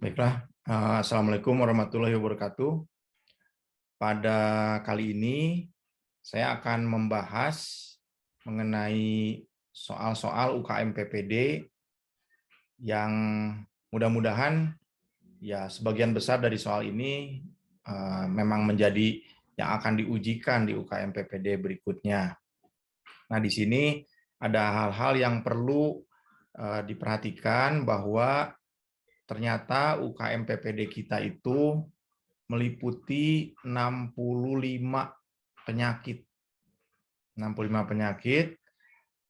Baiklah, Assalamualaikum warahmatullahi wabarakatuh. Pada kali ini saya akan membahas mengenai soal-soal UKM PPD yang mudah-mudahan ya sebagian besar dari soal ini memang menjadi yang akan diujikan di UKM PPD berikutnya. Nah, di sini ada hal-hal yang perlu diperhatikan bahwa ternyata UKM PPD kita itu meliputi 65 penyakit. 65 penyakit,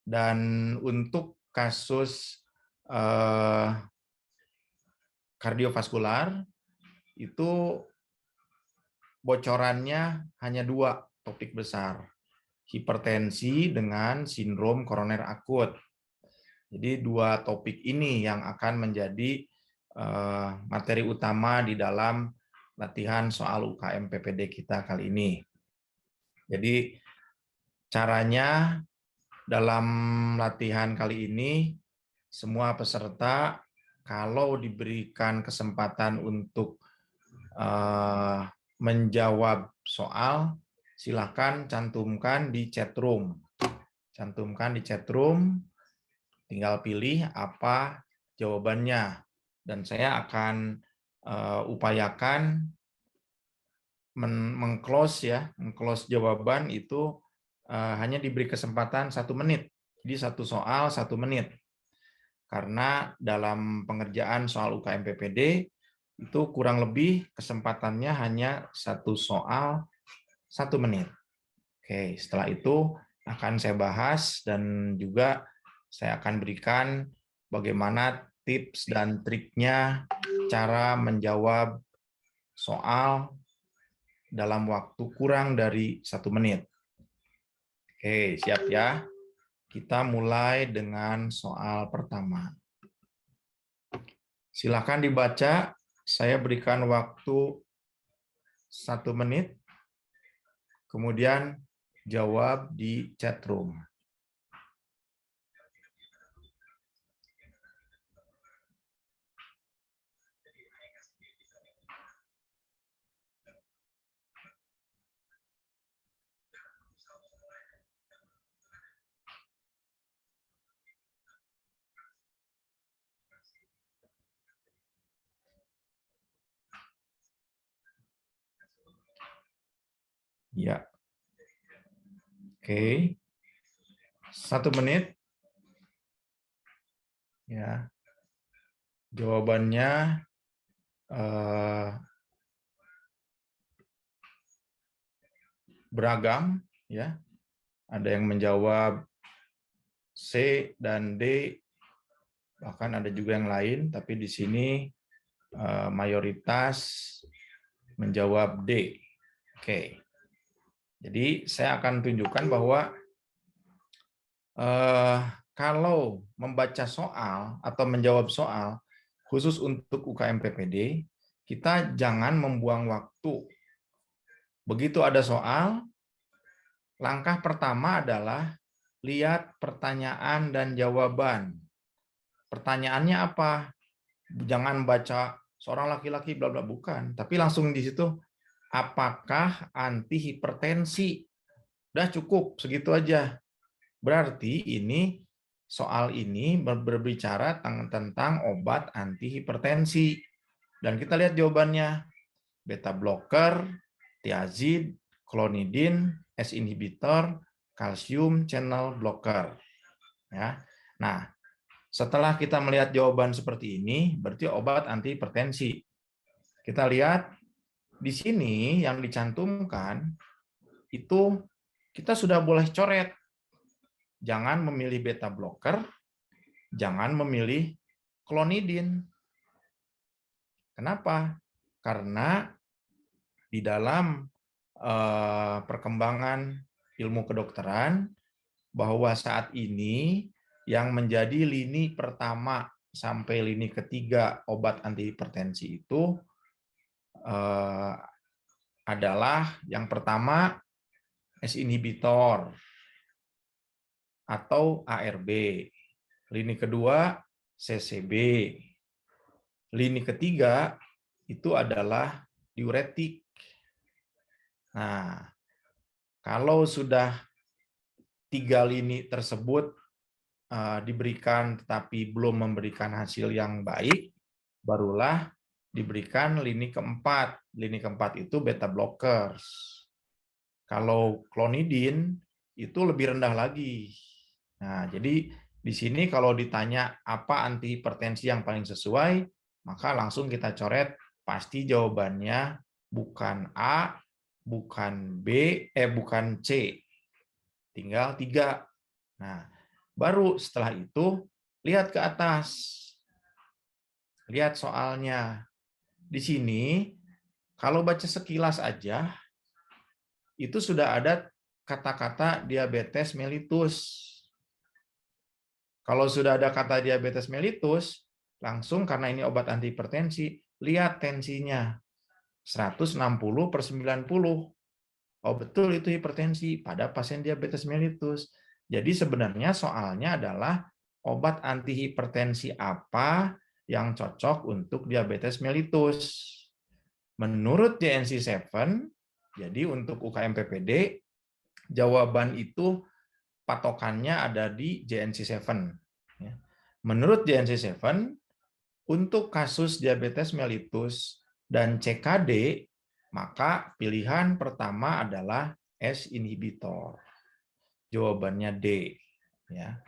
dan untuk kasus kardiovaskular itu bocorannya hanya 2 topik besar, hipertensi dengan sindrom koroner akut. Jadi 2 topik ini yang akan menjadi materi utama di dalam latihan soal UKM PPD kita kali ini. Jadi caranya dalam latihan kali ini, semua peserta kalau diberikan kesempatan untuk menjawab soal, silakan cantumkan di chat room. Cantumkan di chat room, tinggal pilih apa jawabannya. Dan saya akan upayakan meng-close jawaban itu hanya diberi kesempatan 1 menit. Jadi 1 soal 1 menit. Karena dalam pengerjaan soal UKM PPD itu kurang lebih kesempatannya hanya 1 soal 1 menit. Oke, setelah itu akan saya bahas dan juga saya akan berikan bagaimana tips dan triknya cara menjawab soal dalam waktu kurang dari 1 menit. Oke, siap ya? Kita mulai dengan soal pertama. Silakan dibaca, saya berikan waktu 1 menit, kemudian jawab di chat room. Ya, oke. 1 menit. Ya, jawabannya beragam. Ya, ada yang menjawab C dan D, bahkan ada juga yang lain. Tapi di sini mayoritas menjawab D. Oke. Jadi saya akan tunjukkan bahwa kalau membaca soal atau menjawab soal khusus untuk UKM PPD, kita jangan membuang waktu. Begitu ada soal, langkah pertama adalah lihat pertanyaan dan jawaban. Pertanyaannya apa? Jangan baca seorang laki-laki bla bla, bukan, tapi langsung di situ apakah anti hipertensi. Udah cukup segitu aja. Berarti ini soal ini berbicara tentang obat anti hipertensi. Dan kita lihat jawabannya. Beta blocker, thiazid, klonidin, S inhibitor, kalsium channel blocker. Ya. Nah, setelah kita melihat jawaban seperti ini, berarti obat anti hipertensi. Kita lihat di sini yang dicantumkan itu kita sudah boleh coret. Jangan memilih beta blocker, jangan memilih klonidin. Kenapa? Karena di dalam perkembangan ilmu kedokteran bahwa saat ini yang menjadi lini pertama sampai lini ketiga obat anti hipertensi itu adalah yang pertama S inhibitor atau ARB. Lini kedua CCB. Lini ketiga itu adalah diuretik. Nah, kalau sudah 3 lini tersebut diberikan tetapi belum memberikan hasil yang baik, barulah diberikan lini keempat. Lini keempat itu beta blockers. Kalau klonidin itu lebih rendah lagi. Nah, jadi di sini kalau ditanya apa antihipertensi yang paling sesuai, maka langsung kita coret pasti jawabannya bukan A, bukan B, bukan C. Tinggal 3. Nah, baru setelah itu lihat ke atas. Lihat soalnya. Di sini kalau baca sekilas aja itu sudah ada kata-kata diabetes mellitus. Kalau sudah ada kata diabetes mellitus, langsung karena ini obat antihipertensi, lihat tensinya 160/90. Oh betul itu hipertensi pada pasien diabetes mellitus. Jadi sebenarnya soalnya adalah obat antihipertensi apa yang cocok untuk diabetes mellitus. Menurut JNC7, jadi untuk UKM PPD, jawaban itu patokannya ada di JNC7. Menurut JNC7, untuk kasus diabetes mellitus dan CKD, maka pilihan pertama adalah S inhibitor. Jawabannya D. Ya.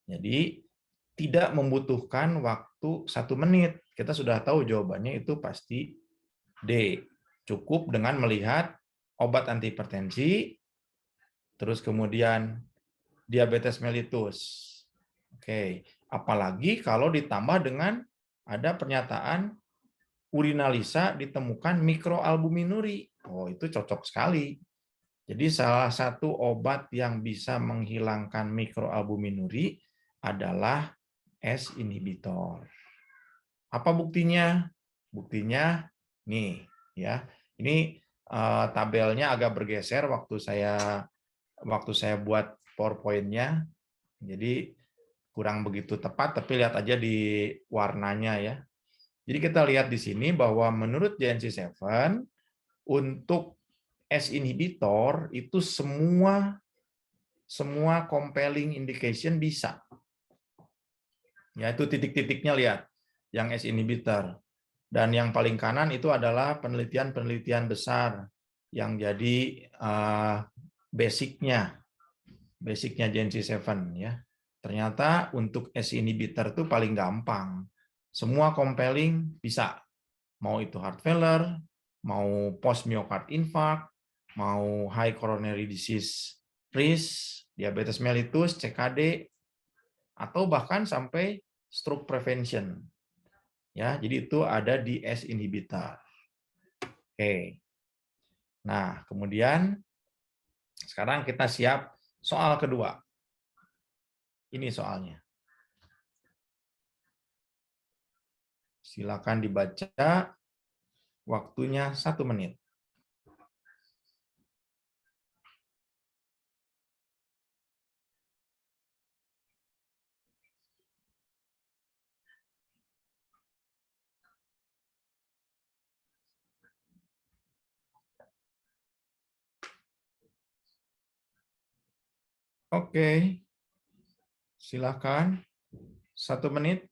Jadi tidak membutuhkan waktu 1 menit. Kita sudah tahu jawabannya itu pasti D. Cukup dengan melihat obat antihipertensi, terus kemudian diabetes mellitus. Oke, apalagi kalau ditambah dengan ada pernyataan urinalisa ditemukan mikroalbuminuri. Oh, itu cocok sekali. Jadi salah satu obat yang bisa menghilangkan mikroalbuminuri adalah S inhibitor. Apa buktinya? Buktinya nih ya. Ini tabelnya agak bergeser waktu saya buat PowerPoint-nya. Jadi kurang begitu tepat, tapi lihat aja di warnanya ya. Jadi kita lihat di sini bahwa menurut JNC7 untuk S inhibitor itu semua compelling indication bisa. Ya itu titik-titiknya lihat yang S inhibitor. Dan yang paling kanan itu adalah penelitian-penelitian besar yang jadi basicnya JNC7 ya. Ternyata untuk S inhibitor itu paling gampang. Semua compelling bisa. Mau itu heart failure, mau post myocard infarct, mau high coronary disease risk, diabetes mellitus, CKD, atau bahkan sampai stroke prevention. Ya, jadi itu ada di S inhibitor. Oke. Nah, kemudian sekarang kita siap soal kedua. Ini soalnya. Silakan dibaca. Waktunya 1 menit. Oke. Silakan. 1 menit.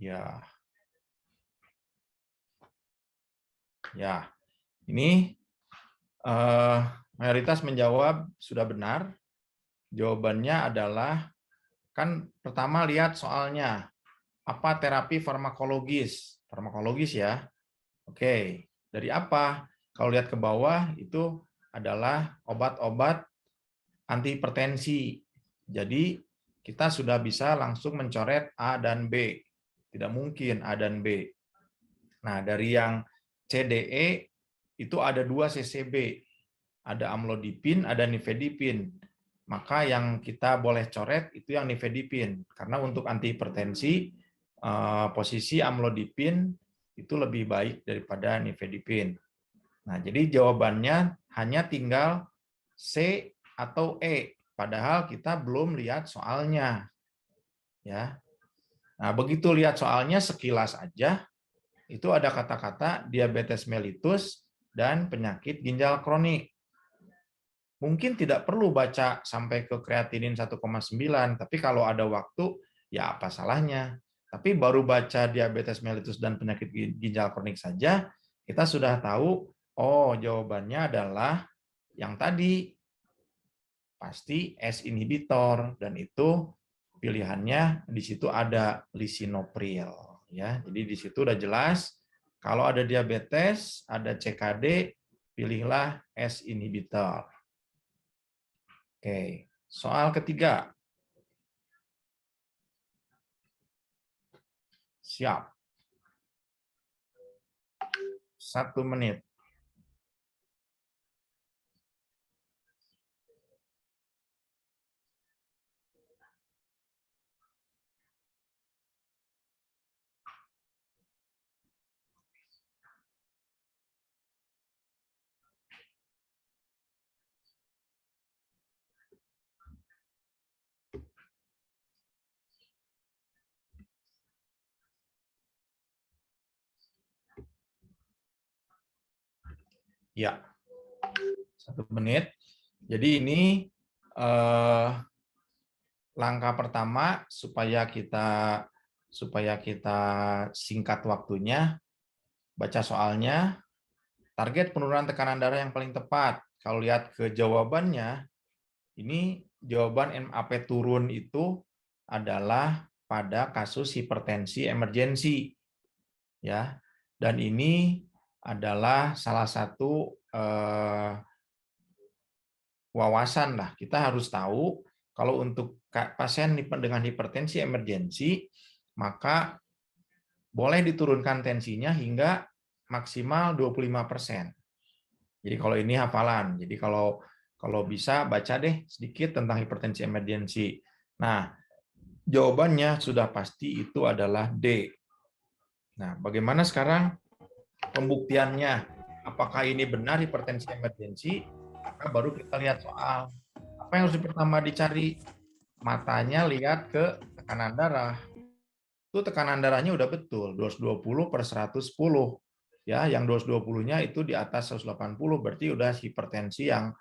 Ya. Ya. Ini mayoritas menjawab sudah benar. Jawabannya adalah, kan pertama lihat soalnya. Apa terapi farmakologis? Farmakologis ya. Oke. Dari apa? Kalau lihat ke bawah itu adalah obat-obat antihipertensi. Jadi kita sudah bisa langsung mencoret A dan B. Tidak mungkin A dan B. Nah, dari yang CDE itu ada 2 CCB. Ada amlodipin, ada nifedipin. Maka yang kita boleh coret itu yang nifedipin. Karena untuk antihipertensi, posisi amlodipin itu lebih baik daripada nifedipin. Nah, jadi jawabannya hanya tinggal C atau E, padahal kita belum lihat soalnya. Ya. Nah, begitu lihat soalnya sekilas aja, itu ada kata-kata diabetes mellitus dan penyakit ginjal kronik. Mungkin tidak perlu baca sampai ke kreatinin 1,9, tapi kalau ada waktu, ya apa salahnya. Tapi baru baca diabetes mellitus dan penyakit ginjal kronik saja, kita sudah tahu, oh jawabannya adalah yang tadi, pasti S inhibitor, dan itu pilihannya di situ ada lisinopril. Ya, jadi di situ udah jelas, kalau ada diabetes, ada CKD, pilihlah S inhibitor. Oke, soal ketiga. Siap. 1 menit. Ya, 1 menit. Jadi ini langkah pertama supaya kita singkat waktunya, baca soalnya, target penurunan tekanan darah yang paling tepat. Kalau lihat ke jawabannya, ini jawaban MAP turun itu adalah pada kasus hipertensi emergensi. Ya. Dan ini adalah salah satu wawasan lah. Kita harus tahu kalau untuk pasien dengan hipertensi emergensi, maka boleh diturunkan tensinya hingga maksimal 25%. Jadi kalau ini hafalan. Jadi kalau bisa baca deh sedikit tentang hipertensi emergensi. Nah, jawabannya sudah pasti itu adalah D. Nah, bagaimana sekarang pembuktiannya? Apakah ini benar hipertensi emergensi? Maka baru kita lihat soal. Apa yang harus pertama dicari? Matanya lihat ke tekanan darah. Itu tekanan darahnya udah betul, 220/110. Ya, yang 220-nya itu di atas 180, berarti udah hipertensi yang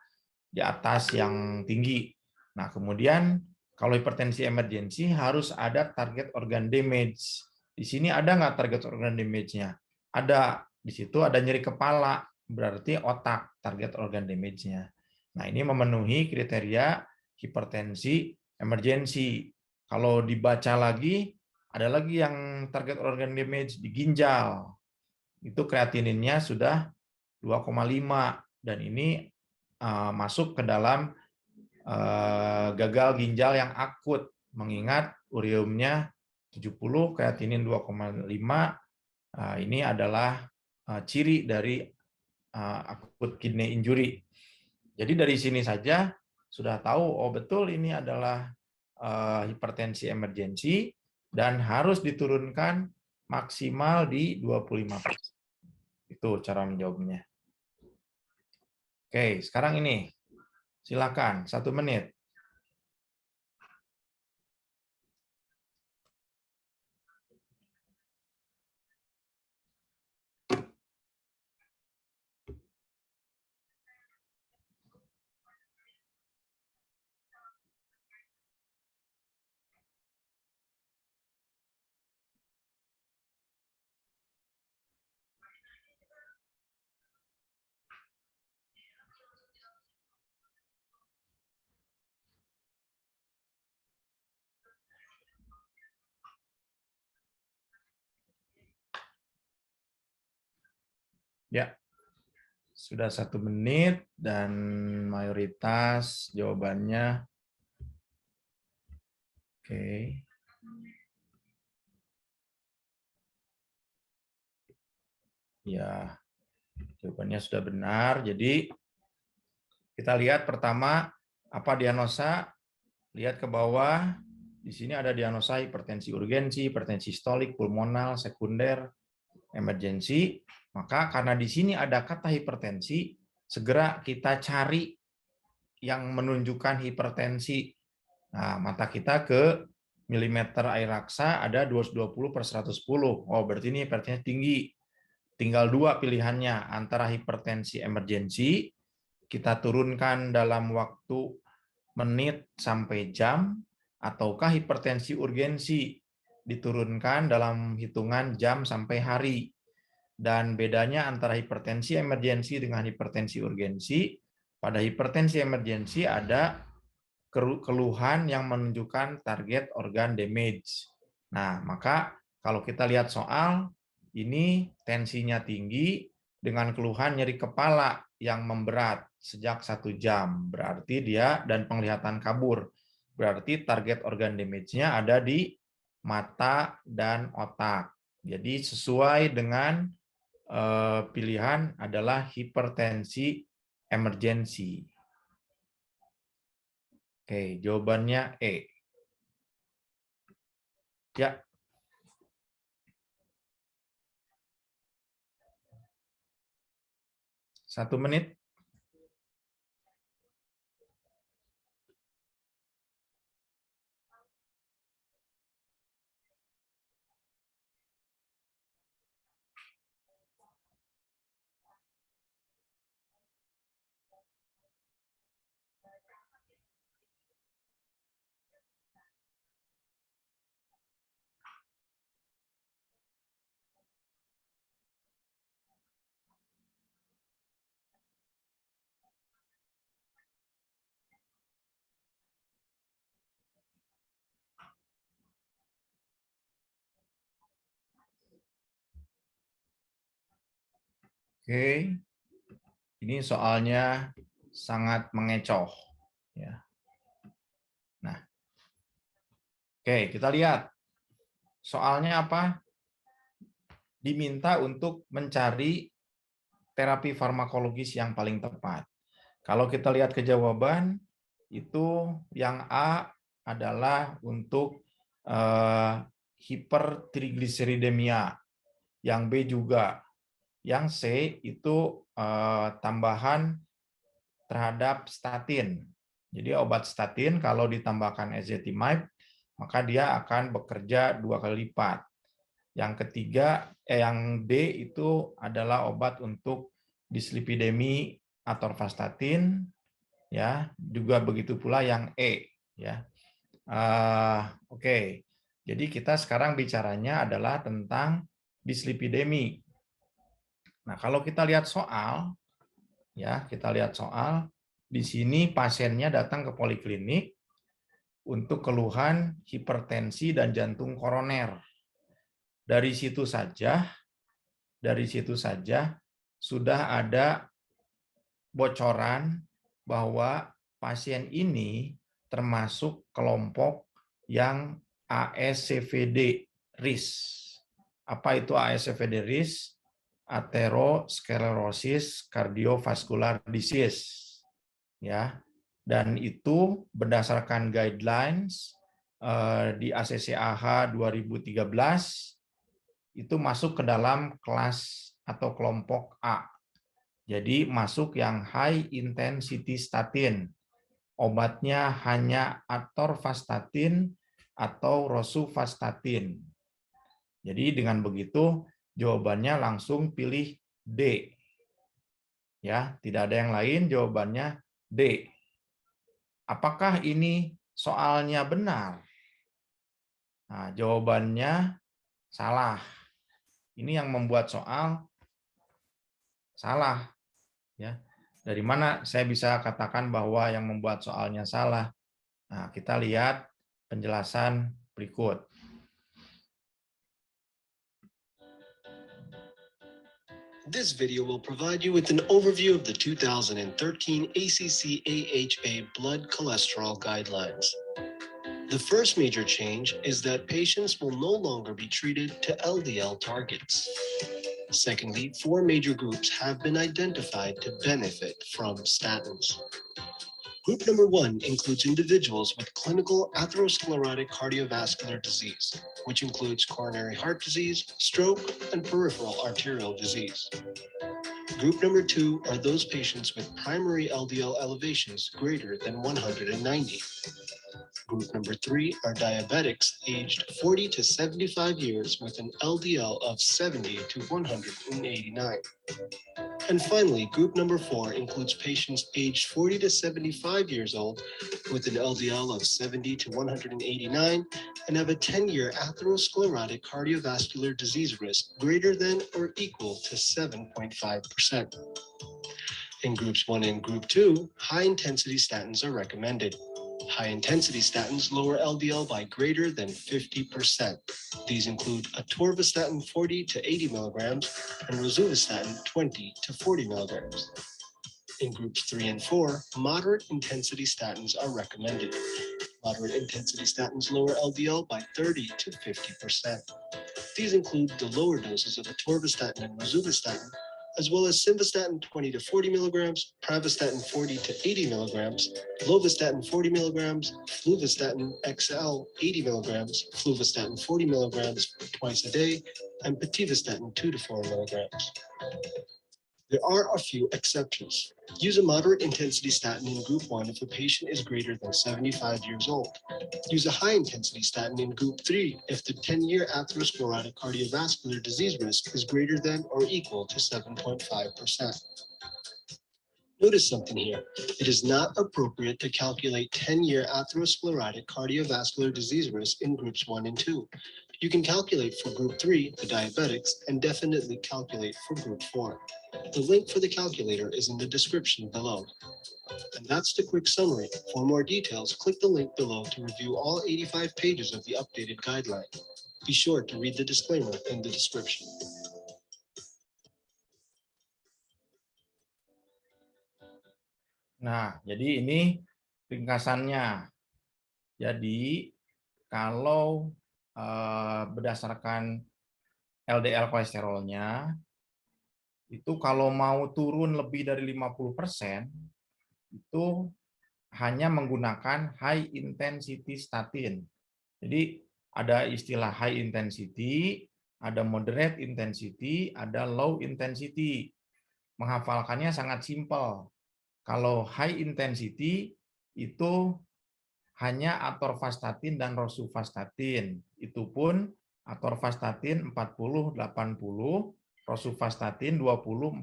di atas yang tinggi. Nah, kemudian kalau hipertensi emergensi harus ada target organ damage. Di sini ada nggak target organ damage-nya? Ada. Di situ ada nyeri kepala, berarti otak target organ damage-nya. Nah, ini memenuhi kriteria hipertensi emergensi. Kalau dibaca lagi, ada lagi yang target organ damage di ginjal. Itu kreatininnya sudah 2,5 dan ini masuk ke dalam gagal ginjal yang akut, mengingat ureumnya 70, kreatinin 2,5. Ini adalah ciri dari akut kidney injury. Jadi dari sini saja sudah tahu, oh betul ini adalah hipertensi emergensi dan harus diturunkan maksimal di 25%. Itu cara menjawabnya. Oke, sekarang ini. Silakan, 1 menit. Ya, sudah 1 menit dan mayoritas jawabannya oke. Ya, jawabannya sudah benar. Jadi kita lihat pertama apa diagnosa. Lihat ke bawah. Di sini ada diagnosa hipertensi urgensi, hipertensi sistolik, pulmonal, sekunder. emergensi, maka karena di sini ada kata hipertensi, segera kita cari yang menunjukkan hipertensi. Nah, mata kita ke milimeter air raksa ada 220/110. Oh, berarti ini hipertensi tinggi. Tinggal dua pilihannya, antara hipertensi emergensi, kita turunkan dalam waktu menit sampai jam, ataukah hipertensi urgensi, diturunkan dalam hitungan jam sampai hari. Dan bedanya antara hipertensi emergensi dengan hipertensi urgensi, pada hipertensi emergensi ada keluhan yang menunjukkan target organ damage. Nah, maka kalau kita lihat soal, ini tensinya tinggi dengan keluhan nyeri kepala yang memberat sejak 1 jam. Berarti dia dan penglihatan kabur. Berarti target organ damage-nya ada di mata dan otak. Jadi sesuai dengan pilihan adalah hipertensi emergensi. Oke, jawabannya E. Ya. Satu menit. Oke, ini soalnya sangat mengecoh. Ya. Nah, oke, kita lihat soalnya apa? Diminta untuk mencari terapi farmakologis yang paling tepat. Kalau kita lihat ke jawaban, itu yang A adalah untuk hipertrigliseridemia, yang B juga. Yang C itu tambahan terhadap statin. Jadi obat statin kalau ditambahkan ezetimibe, maka dia akan bekerja 2 kali lipat. Yang ketiga, yang D itu adalah obat untuk dislipidemi atorvastatin, ya. Juga begitu pula yang E, ya. Oke. Jadi kita sekarang bicaranya adalah tentang dislipidemi. Nah, kalau kita lihat soal, ya, kita lihat soal, di sini pasiennya datang ke poliklinik untuk keluhan hipertensi dan jantung koroner. Dari situ saja sudah ada bocoran bahwa pasien ini termasuk kelompok yang ASCVD risk. Apa itu ASCVD risk? Atherosclerosis cardiovascular disease, ya. Dan itu berdasarkan guidelines di ACCAH 2013 itu masuk ke dalam kelas atau kelompok A. Jadi masuk yang high intensity statin. Obatnya hanya atorvastatin atau rosuvastatin. Jadi dengan begitu jawabannya langsung pilih D. Ya, tidak ada yang lain, jawabannya D. Apakah ini soalnya benar? Nah, jawabannya salah. Ini yang membuat soal salah. Ya. Dari mana saya bisa katakan bahwa yang membuat soalnya salah? Nah, kita lihat penjelasan berikut. This video will provide you with an overview of the 2013 ACC-AHA blood cholesterol guidelines. The first major change is that patients will no longer be treated to LDL targets. Secondly, 4 major groups have been identified to benefit from statins. Group number 1 includes individuals with clinical atherosclerotic cardiovascular disease, which includes coronary heart disease, stroke, and peripheral arterial disease. Group number 2 are those patients with primary LDL elevations greater than 190. Group number 3 are diabetics aged 40 to 75 years with an LDL of 70 to 189. And finally, group number 4 includes patients aged 40 to 75 years old with an LDL of 70 to 189 and have a 10-year atherosclerotic cardiovascular disease risk greater than or equal to 7.5%. In groups 1 and group 2, high-intensity statins are recommended. High-intensity statins lower LDL by greater than 50%. These include atorvastatin 40 to 80 milligrams and rosuvastatin 20 to 40 milligrams. In groups 3 and 4, moderate intensity statins are recommended. Moderate intensity statins lower LDL by 30 to 50%. These include the lower doses of atorvastatin and rosuvastatin, as well as simvastatin 20 to 40 milligrams, pravastatin 40 to 80 milligrams, lovastatin 40 milligrams, fluvastatin XL 80 milligrams, fluvastatin 40 milligrams twice a day, and pitavastatin 2 to 4 milligrams. There are a few exceptions. Use a moderate intensity statin in group 1 if the patient is greater than 75 years old. Use a high intensity statin in group 3 if the 10-year atherosclerotic cardiovascular disease risk is greater than or equal to 7.5%. Notice something here. It is not appropriate to calculate 10-year atherosclerotic cardiovascular disease risk in groups 1 and 2. You can calculate for group 3, the diabetics, and definitely calculate for group 4. The link for the calculator is in the description below. And that's the quick summary. For more details, click the link below to review all 85 pages of the updated guideline. Be sure to read the disclaimer in the description. Nah, jadi ini ringkasannya. Jadi kalau berdasarkan LDL kolesterolnya, itu kalau mau turun lebih dari 50%, itu hanya menggunakan high intensity statin. Jadi ada istilah high intensity, ada moderate intensity, ada low intensity. Menghafalkannya sangat simpel. Kalau high intensity itu hanya atorvastatin dan rosuvastatin. Itu pun atorvastatin 40-80, rosuvastatin 20-40.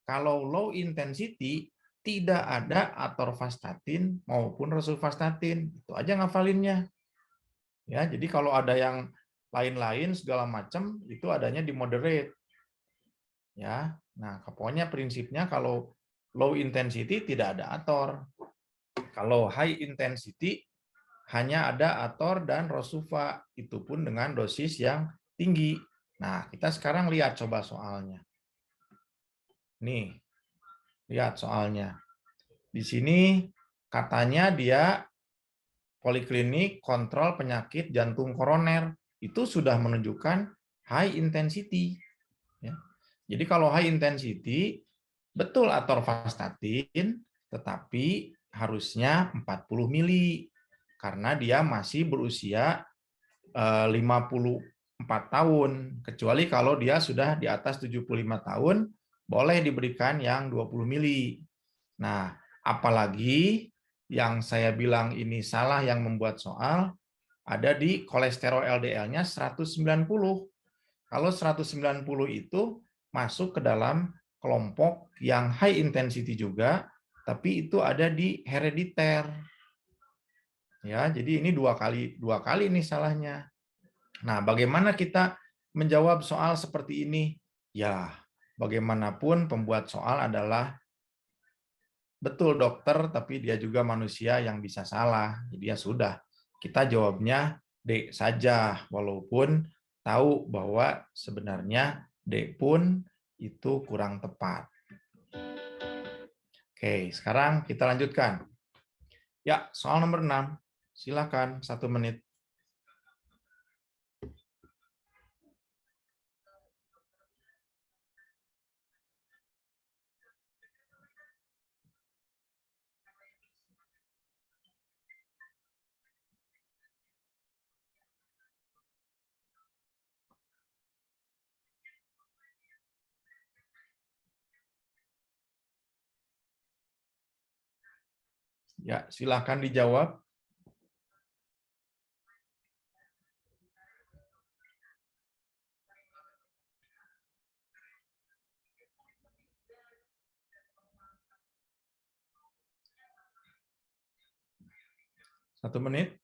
Kalau low intensity tidak ada atorvastatin maupun rosuvastatin. Itu aja ngafalinnya. Ya, jadi kalau ada yang lain-lain segala macam itu adanya di moderate. Ya. Nah, pokoknya prinsipnya kalau low intensity tidak ada ator. Kalau high intensity hanya ada ator dan rosuva, itu pun dengan dosis yang tinggi. Nah, kita sekarang lihat coba soalnya. Nih, lihat soalnya. Di sini katanya dia poliklinik kontrol penyakit jantung koroner. Itu sudah menunjukkan high intensity. Ya. Jadi kalau high intensity, betul atorvastatin, tetapi harusnya 40 mili. Karena dia masih berusia 54 tahun. Kecuali kalau dia sudah di atas 75 tahun, boleh diberikan yang 20 mili. Nah, apalagi yang saya bilang ini salah yang membuat soal, ada di kolesterol LDL-nya 190. Kalau 190 itu masuk ke dalam kelompok yang high intensity juga, tapi itu ada di herediter. Ya, jadi ini dua kali nih salahnya. Nah, bagaimana kita menjawab soal seperti ini? Ya, bagaimanapun pembuat soal adalah betul dokter, tapi dia juga manusia yang bisa salah. Jadi ya sudah, kita jawabnya D saja, walaupun tahu bahwa sebenarnya D pun itu kurang tepat. Oke, sekarang kita lanjutkan. Ya, soal nomor 6. Silakan, 1 menit. Ya, silakan dijawab. Satu menit.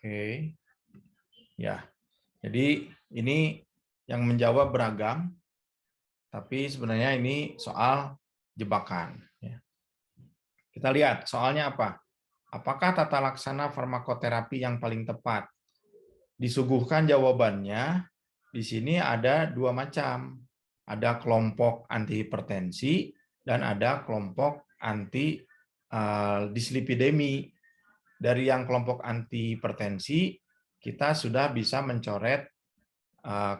Oke. Ya. Jadi ini yang menjawab beragam, tapi sebenarnya ini soal jebakan. Kita lihat soalnya apa. Apakah tata laksana farmakoterapi yang paling tepat? Disuguhkan jawabannya, di sini ada dua macam. Ada kelompok antihipertensi dan ada kelompok anti dislipidemi. Dari yang kelompok antihipertensi, kita sudah bisa mencoret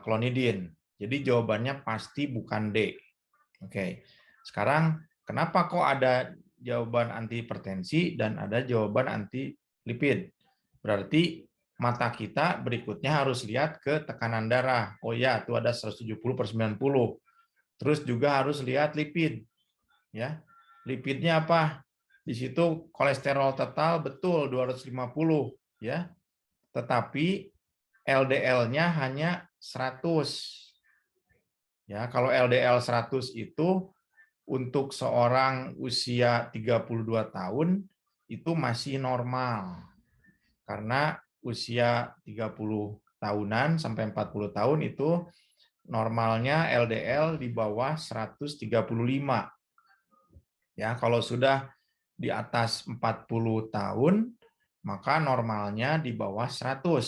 klonidin. Jadi jawabannya pasti bukan D. Oke. Sekarang kenapa kok ada jawaban antihipertensi dan ada jawaban anti lipid? Berarti mata kita berikutnya harus lihat ke tekanan darah. Oh ya, itu ada 170/90. Terus juga harus lihat lipid. Ya. Lipidnya apa? Di situ kolesterol total betul 250, ya. Tetapi LDL-nya hanya 100. Ya, kalau LDL 100 itu untuk seorang usia 32 tahun itu masih normal. Karena usia 30 tahunan sampai 40 tahun itu normalnya LDL di bawah 135. Ya, kalau sudah di atas 40 tahun maka normalnya di bawah 100.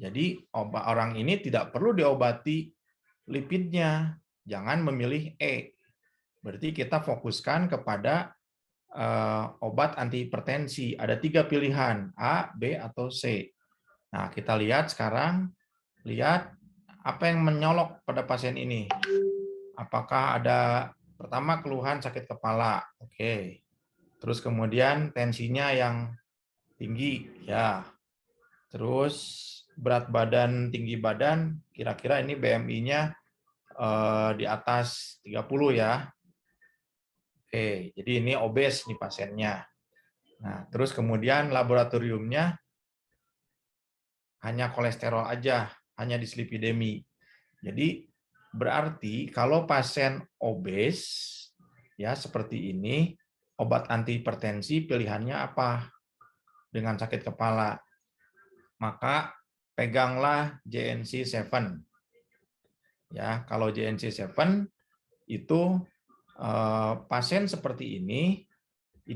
Jadi orang ini tidak perlu diobati lipidnya. Jangan memilih E. Berarti kita fokuskan kepada obat antihipertensi. Ada 3 pilihan, A, B, atau C. Nah, kita lihat sekarang, lihat apa yang menyolok pada pasien ini. Apakah ada pertama keluhan sakit kepala, oke. Terus kemudian tensinya yang tinggi, ya. Terus berat badan, tinggi badan, kira-kira ini BMI-nya di atas 30 ya. Oke, jadi ini obes nih pasiennya. Nah, terus kemudian laboratoriumnya hanya kolesterol aja, hanya dislipidemi. Jadi berarti kalau pasien obes ya seperti ini, obat antihipertensi pilihannya apa? Dengan sakit kepala. Maka peganglah JNC7. Ya, kalau JNC7 itu pasien seperti ini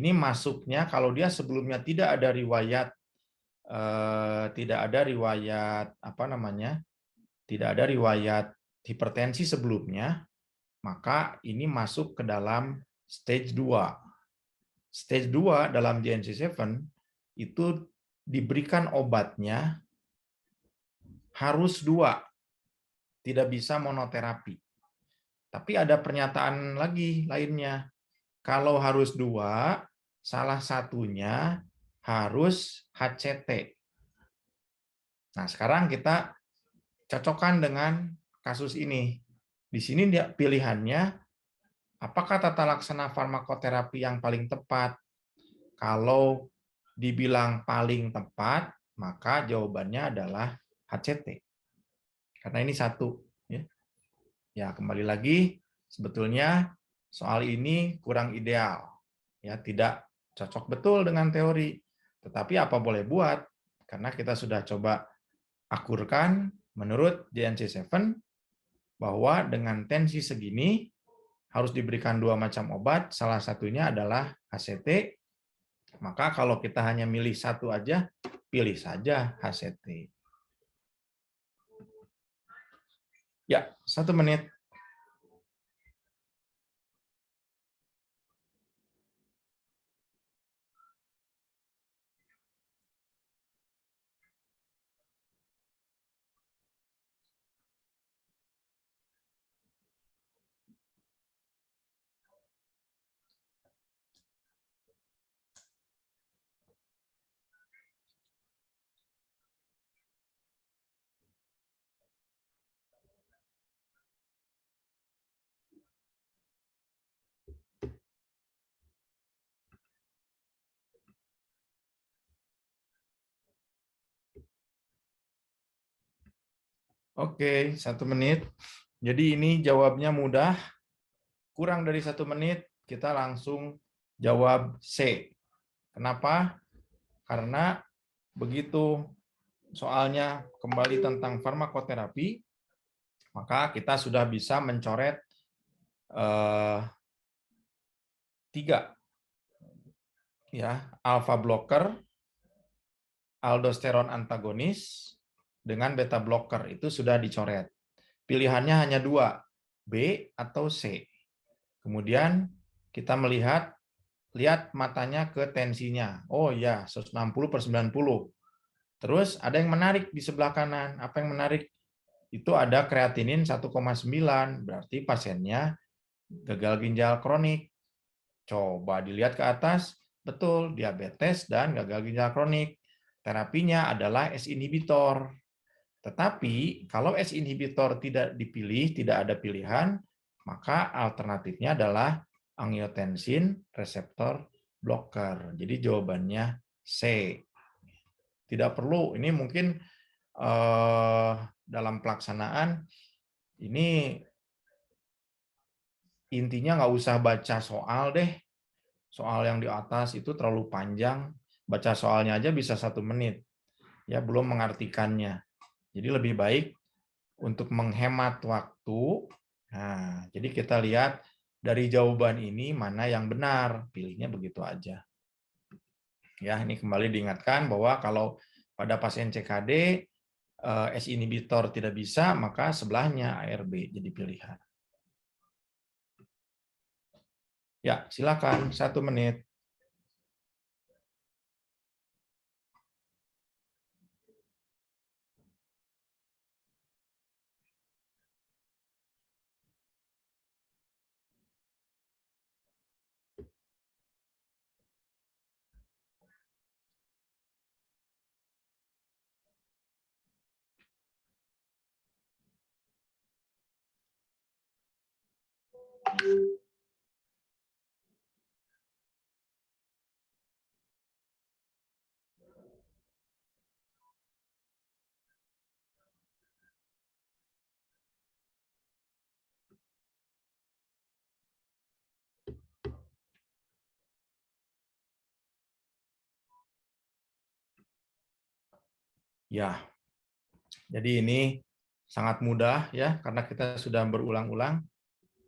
masuknya kalau dia sebelumnya tidak ada riwayat hipertensi sebelumnya, maka ini masuk ke dalam stage 2. Stage 2 dalam JNC7 itu diberikan obatnya harus 2, tidak bisa monoterapi. Tapi ada pernyataan lagi lainnya. Kalau harus 2, salah satunya harus HCT. Nah, sekarang kita cocokkan dengan kasus ini. Di sini dia pilihannya, apakah tata laksana farmakoterapi yang paling tepat? Kalau dibilang paling tepat, maka jawabannya adalah HCT. Karena ini 1. Ya, kembali lagi, sebetulnya soal ini kurang ideal. Ya, tidak cocok betul dengan teori. Tetapi apa boleh buat? Karena kita sudah coba akurkan menurut JNC7 bahwa dengan tensi segini harus diberikan 2 macam obat, salah satunya adalah HCT. Maka kalau kita hanya milih 1 aja, pilih saja HCT. Ya, 1 menit. Oke, 1 menit. Jadi ini jawabnya mudah. Kurang dari 1 menit, kita langsung jawab C. Kenapa? Karena begitu soalnya kembali tentang farmakoterapi, maka kita sudah bisa mencoret 3 ya, alpha blocker, aldosteron antagonis, dengan beta blocker itu sudah dicoret. Pilihannya hanya 2, B atau C. Kemudian kita lihat matanya ke tensinya. Oh ya, 160/90. Terus ada yang menarik di sebelah kanan. Apa yang menarik? Itu ada kreatinin 1,9, berarti pasiennya gagal ginjal kronik. Coba dilihat ke atas, betul, diabetes dan gagal ginjal kronik. Terapinya adalah S inhibitor. Tetapi kalau S inhibitor tidak dipilih, tidak ada pilihan, maka alternatifnya adalah angiotensin reseptor blocker. Jadi jawabannya C. Tidak perlu, ini mungkin dalam pelaksanaan ini intinya nggak usah baca soal deh. Soal yang di atas itu terlalu panjang. Baca soalnya aja bisa 1 menit. Ya, belum mengartikannya. Jadi lebih baik untuk menghemat waktu. Nah, jadi kita lihat dari jawaban ini mana yang benar. Pilihnya begitu aja. Ya, ini kembali diingatkan bahwa kalau pada pasien CKD S inhibitor tidak bisa, maka sebelahnya ARB jadi pilihan. Ya, silakan 1 menit. Ya, jadi ini sangat mudah ya karena kita sudah berulang-ulang.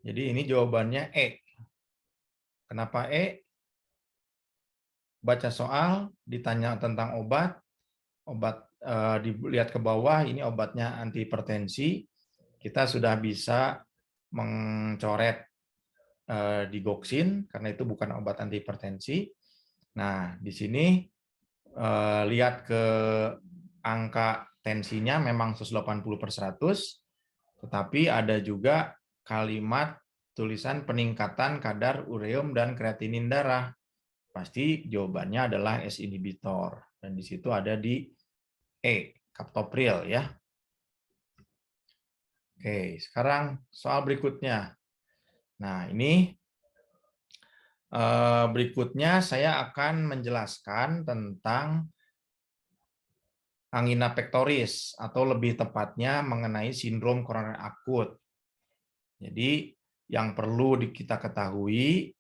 Jadi ini jawabannya E. Kenapa E? Baca soal, ditanya tentang obat, dilihat ke bawah, ini obatnya antihipertensi, kita sudah bisa mencoret digoxin karena itu bukan obat antihipertensi. Nah, di sini lihat ke angka tensinya memang 180/100, tetapi ada juga kalimat tulisan peningkatan kadar ureum dan kreatinin darah. Pasti jawabannya adalah S inhibitor. Dan di situ ada di E, captopril ya. Oke, sekarang soal berikutnya. Nah, ini berikutnya saya akan menjelaskan tentang angina pectoris atau lebih tepatnya mengenai sindrom koroner akut. Jadi yang perlu kita ketahui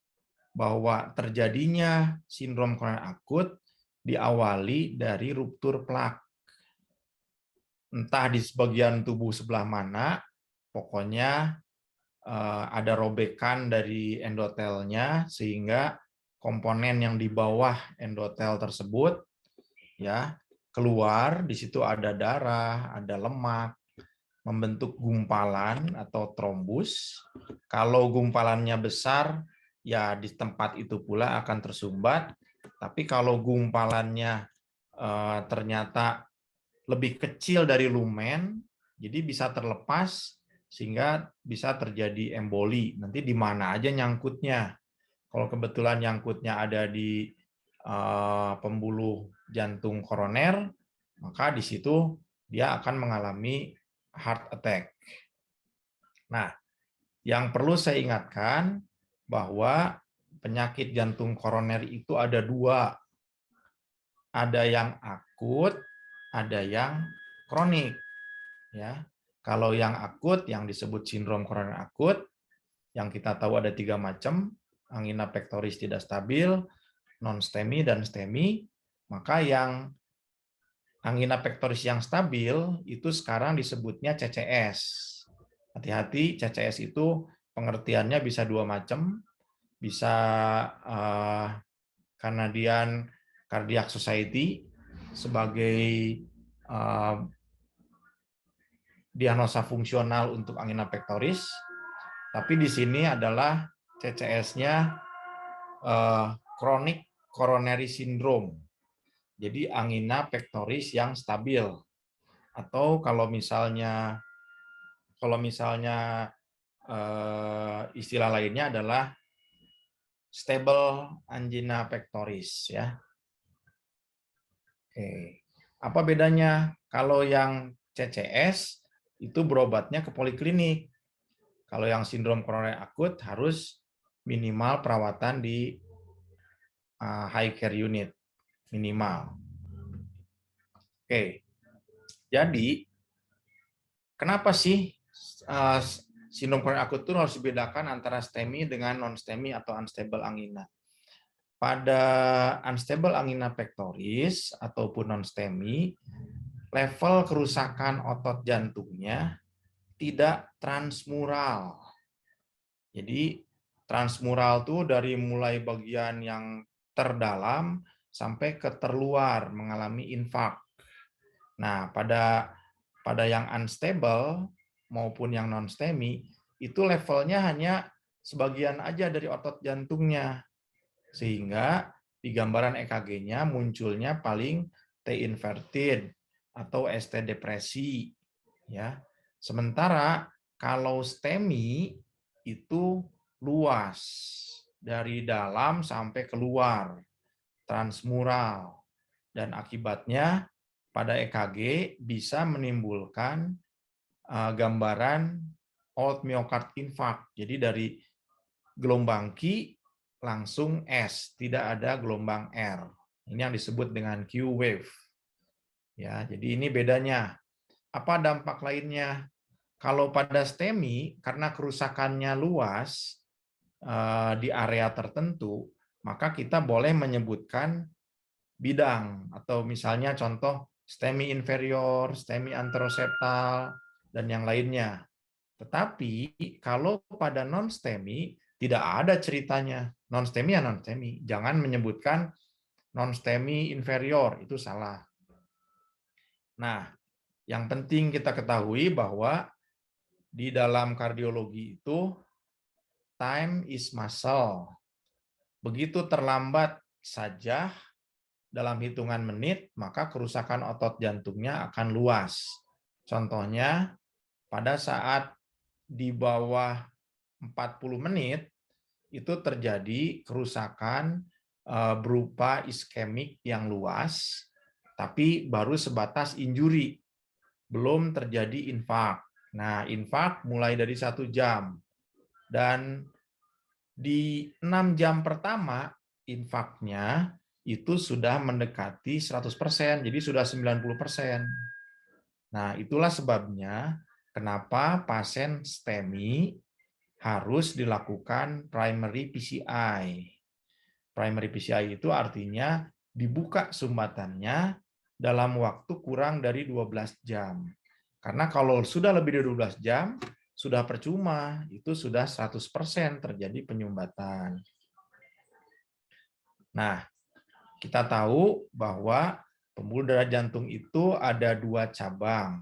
bahwa terjadinya sindrom koroner akut diawali dari ruptur plak. Entah di sebagian tubuh sebelah mana, pokoknya ada robekan dari endotelnya sehingga komponen yang di bawah endotel tersebut ya keluar, di situ ada darah, ada lemak, membentuk gumpalan atau trombus. Kalau gumpalannya besar, ya di tempat itu pula akan tersumbat. Tapi kalau gumpalannya ternyata lebih kecil dari lumen, jadi bisa terlepas sehingga bisa terjadi emboli. Nanti di mana aja nyangkutnya. Kalau kebetulan nyangkutnya ada di pembuluh jantung koroner, maka di situ dia akan mengalami heart attack. Nah, yang perlu saya ingatkan bahwa penyakit jantung koroner itu ada 2. Ada yang akut, ada yang kronik. Ya. Kalau yang akut, yang disebut sindrom koroner akut, yang kita tahu ada 3 macam, angina pectoris tidak stabil, non-STEMI, dan STEMI, maka yang angina pectoris yang stabil itu sekarang disebutnya CCS. Hati-hati, CCS itu pengertiannya bisa 2 macam, bisa Canadian Cardiac Society sebagai diagnosa fungsional untuk angina pectoris, tapi di sini adalah CCS-nya chronic coronary syndrome. Jadi angina pectoris yang stabil. Atau kalau misalnya istilah lainnya adalah stable angina pectoris ya. Oke. Apa bedanya? Kalau yang CCS itu berobatnya ke poliklinik. Kalau yang sindrom koroner akut harus minimal perawatan di high care unit minimal. Oke. Jadi kenapa sih sindrom koroner akut itu harus dibedakan antara STEMI dengan non-STEMI atau unstable angina? Pada unstable angina pectoris ataupun non-STEMI, level kerusakan otot jantungnya tidak transmural. Jadi transmural itu dari mulai bagian yang terdalam sampai ke terluar mengalami infark. Nah, pada yang unstable maupun yang non-STEMI itu levelnya hanya sebagian aja dari otot jantungnya. Sehingga di gambaran EKG-nya munculnya paling T inverted atau ST depresi ya. Sementara kalau STEMI itu luas dari dalam sampai keluar, transmural, dan akibatnya pada EKG bisa menimbulkan gambaran old myocard infarct. Jadi dari gelombang Q langsung S, tidak ada gelombang R. Ini yang disebut dengan Q wave. Ya, jadi ini bedanya. Apa dampak lainnya? Kalau pada STEMI, karena kerusakannya luas di area tertentu, maka kita boleh menyebutkan bidang atau misalnya contoh STEMI inferior, STEMI anteroseptal, dan yang lainnya. Tetapi kalau pada non-STEMI tidak ada ceritanya. Non-STEMI ya non-STEMI. Jangan menyebutkan non-STEMI inferior, itu salah. Nah, yang penting kita ketahui bahwa di dalam kardiologi itu time is muscle. Begitu terlambat saja dalam hitungan menit, maka kerusakan otot jantungnya akan luas. Contohnya, pada saat di bawah 40 menit, itu terjadi kerusakan berupa iskemik yang luas, tapi baru sebatas injuri, belum terjadi infark. Nah, infark mulai dari 1 jam. Dan di 6 jam pertama, infarknya itu sudah mendekati 100%, jadi sudah 90%. Nah, itulah sebabnya kenapa pasien STEMI harus dilakukan primary PCI. Primary PCI itu artinya dibuka sumbatannya dalam waktu kurang dari 12 jam. Karena kalau sudah lebih dari 12 jam, sudah percuma, itu sudah 100% terjadi penyumbatan. Nah, kita tahu bahwa pembuluh darah jantung itu ada 2 cabang.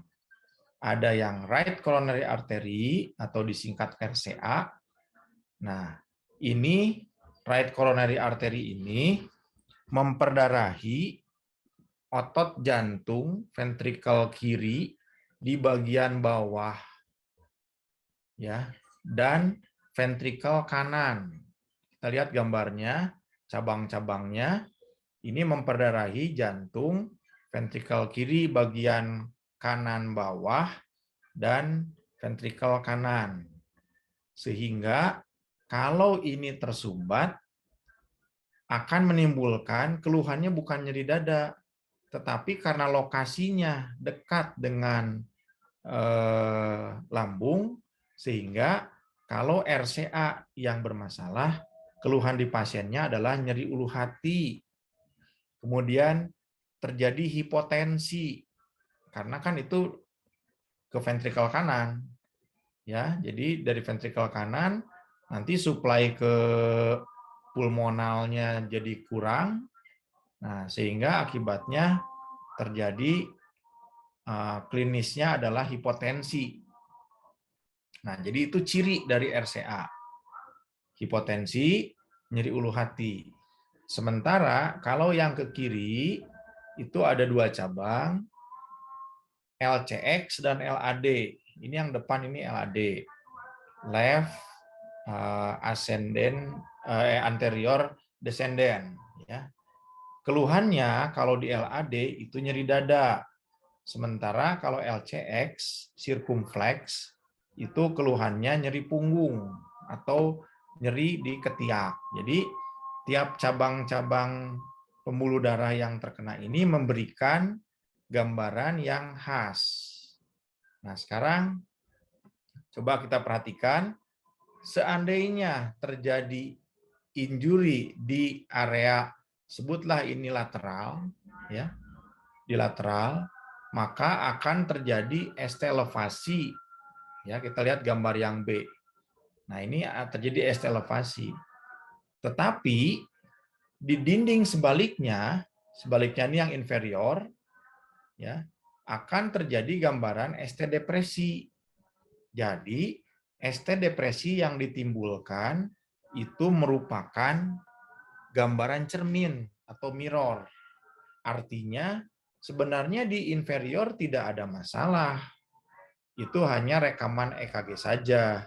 Ada yang right coronary artery atau disingkat RCA. Nah, ini right coronary artery ini memperdarahi otot jantung ventrikel kiri di bagian bawah ya dan ventrikel kanan. Kita lihat gambarnya, cabang-cabangnya ini memperdarahi jantung ventrikel kiri bagian kanan bawah dan ventrikel kanan. Sehingga kalau ini tersumbat akan menimbulkan keluhannya bukan nyeri dada, tetapi karena lokasinya dekat dengan lambung, sehingga kalau RCA yang bermasalah, keluhan di pasiennya adalah nyeri ulu hati, kemudian terjadi hipotensi, karena kan itu ke ventrikel kanan, ya. Jadi dari ventrikel kanan nanti suplai ke pulmonalnya jadi kurang, nah sehingga akibatnya terjadi klinisnya adalah hipotensi. Nah, jadi itu ciri dari RCA. Hipotensi, nyeri ulu hati. Sementara kalau yang ke kiri itu ada dua cabang, LCX dan LAD. Ini yang depan ini LAD. Left anterior descendant, ya. Keluhannya kalau di LAD itu nyeri dada. Sementara kalau LCX, circumflex, itu keluhannya nyeri punggung atau nyeri di ketiak. Jadi tiap cabang-cabang pembuluh darah yang terkena ini memberikan gambaran yang khas. Nah, sekarang coba kita perhatikan, seandainya terjadi injury di area, sebutlah ini lateral, ya, di lateral, maka akan terjadi ST elevasi. Ya, kita lihat gambar yang B. Nah, ini terjadi ST elevasi. Tetapi di dinding sebaliknya ini yang inferior, ya, akan terjadi gambaran ST depresi. Jadi, ST depresi yang ditimbulkan itu merupakan gambaran cermin atau mirror. Artinya, sebenarnya di inferior tidak ada masalah. Itu hanya rekaman EKG saja.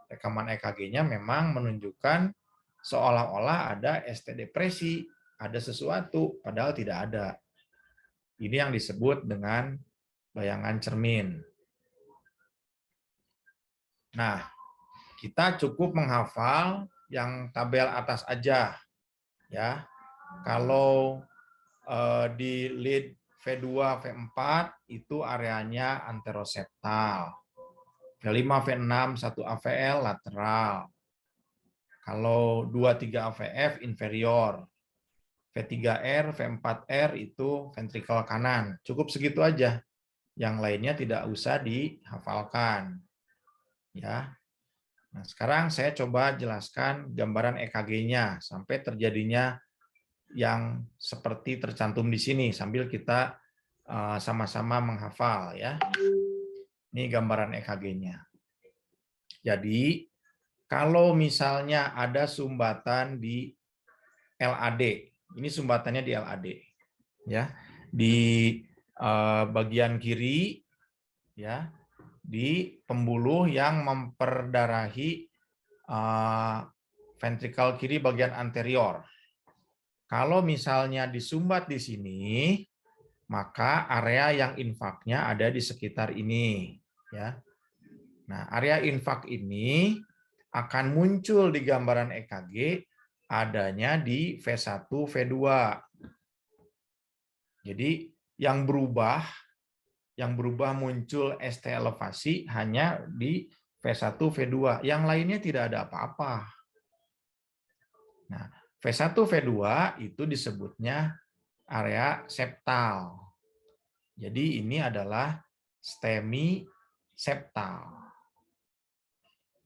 Rekaman EKG-nya memang menunjukkan seolah-olah ada ST depresi, ada sesuatu, padahal tidak ada. Ini yang disebut dengan bayangan cermin. Nah, kita cukup menghafal yang tabel atas aja, ya. Kalau di lead V2, V4 itu areanya anteroseptal. V5, V6, 1 AVL lateral. Kalau 2, 3 AVF inferior. V3R, V4R itu ventrikel kanan. Cukup segitu aja. Yang lainnya tidak usah dihafalkan. Ya. Nah, sekarang saya coba jelaskan gambaran EKG-nya sampai terjadinya yang seperti tercantum di sini sambil kita sama-sama menghafal, ya. Ini gambaran EKG-nya. Jadi kalau misalnya ada sumbatan di LAD, ini sumbatannya di LAD, ya, di bagian kiri, ya, di pembuluh yang memperdarahi ventrikel kiri bagian anterior. Kalau misalnya disumbat di sini, maka area yang infaknya ada di sekitar ini, ya. Nah, area infak ini akan muncul di gambaran EKG adanya di V1, V2. Jadi yang berubah muncul ST elevasi hanya di V1, V2. Yang lainnya tidak ada apa-apa. Nah, V1, V2 itu disebutnya area septal. Jadi ini adalah STEMI septal.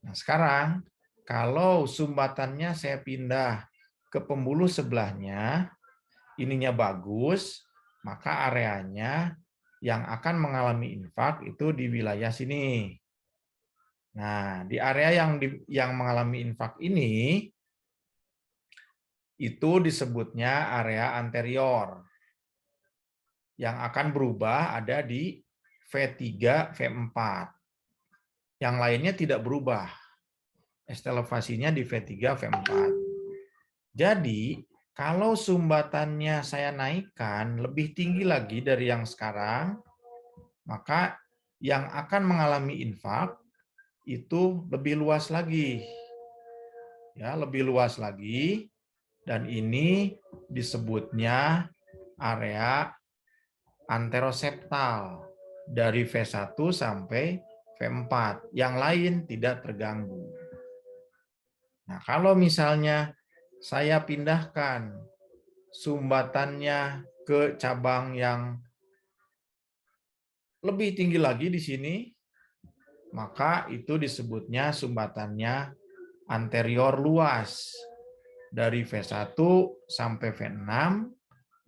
Nah, sekarang kalau sumbatannya saya pindah ke pembuluh sebelahnya, ininya bagus, maka areanya yang akan mengalami infak itu di wilayah sini. Nah, di area yang mengalami infak ini, itu disebutnya area anterior. Yang akan berubah ada di V3, V4. Yang lainnya tidak berubah. ST elevasinya di V3, V4. Jadi, kalau sumbatannya saya naikkan lebih tinggi lagi dari yang sekarang, maka yang akan mengalami infak itu lebih luas lagi. Ya, lebih luas lagi. Dan ini disebutnya area anteroseptal. dari V1 sampai V4. Yang lain tidak terganggu. Nah, kalau misalnya saya pindahkan sumbatannya ke cabang yang lebih tinggi lagi di sini, maka itu disebutnya sumbatannya anterior luas. Dari V1 sampai V6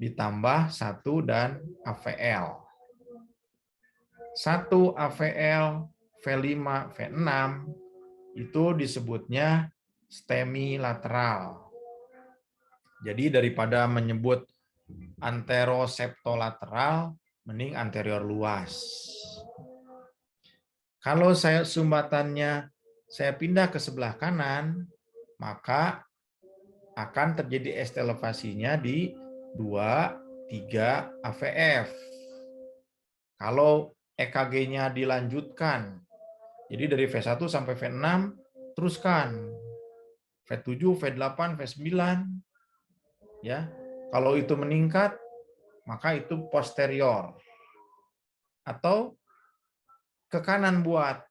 ditambah 1 dan AVL. 1 AVL, V5, V6 itu disebutnya STEMI lateral. Jadi daripada menyebut anteroseptolateral, mending anterior luas. Kalau saya sumbatannya saya pindah ke sebelah kanan, maka akan terjadi ST elevasinya di 2, 3 AVF. Kalau EKG-nya dilanjutkan, jadi dari V1 sampai V6, teruskan. V7, V8, V9. Ya. Kalau itu meningkat, maka itu posterior. Atau ke kanan buat.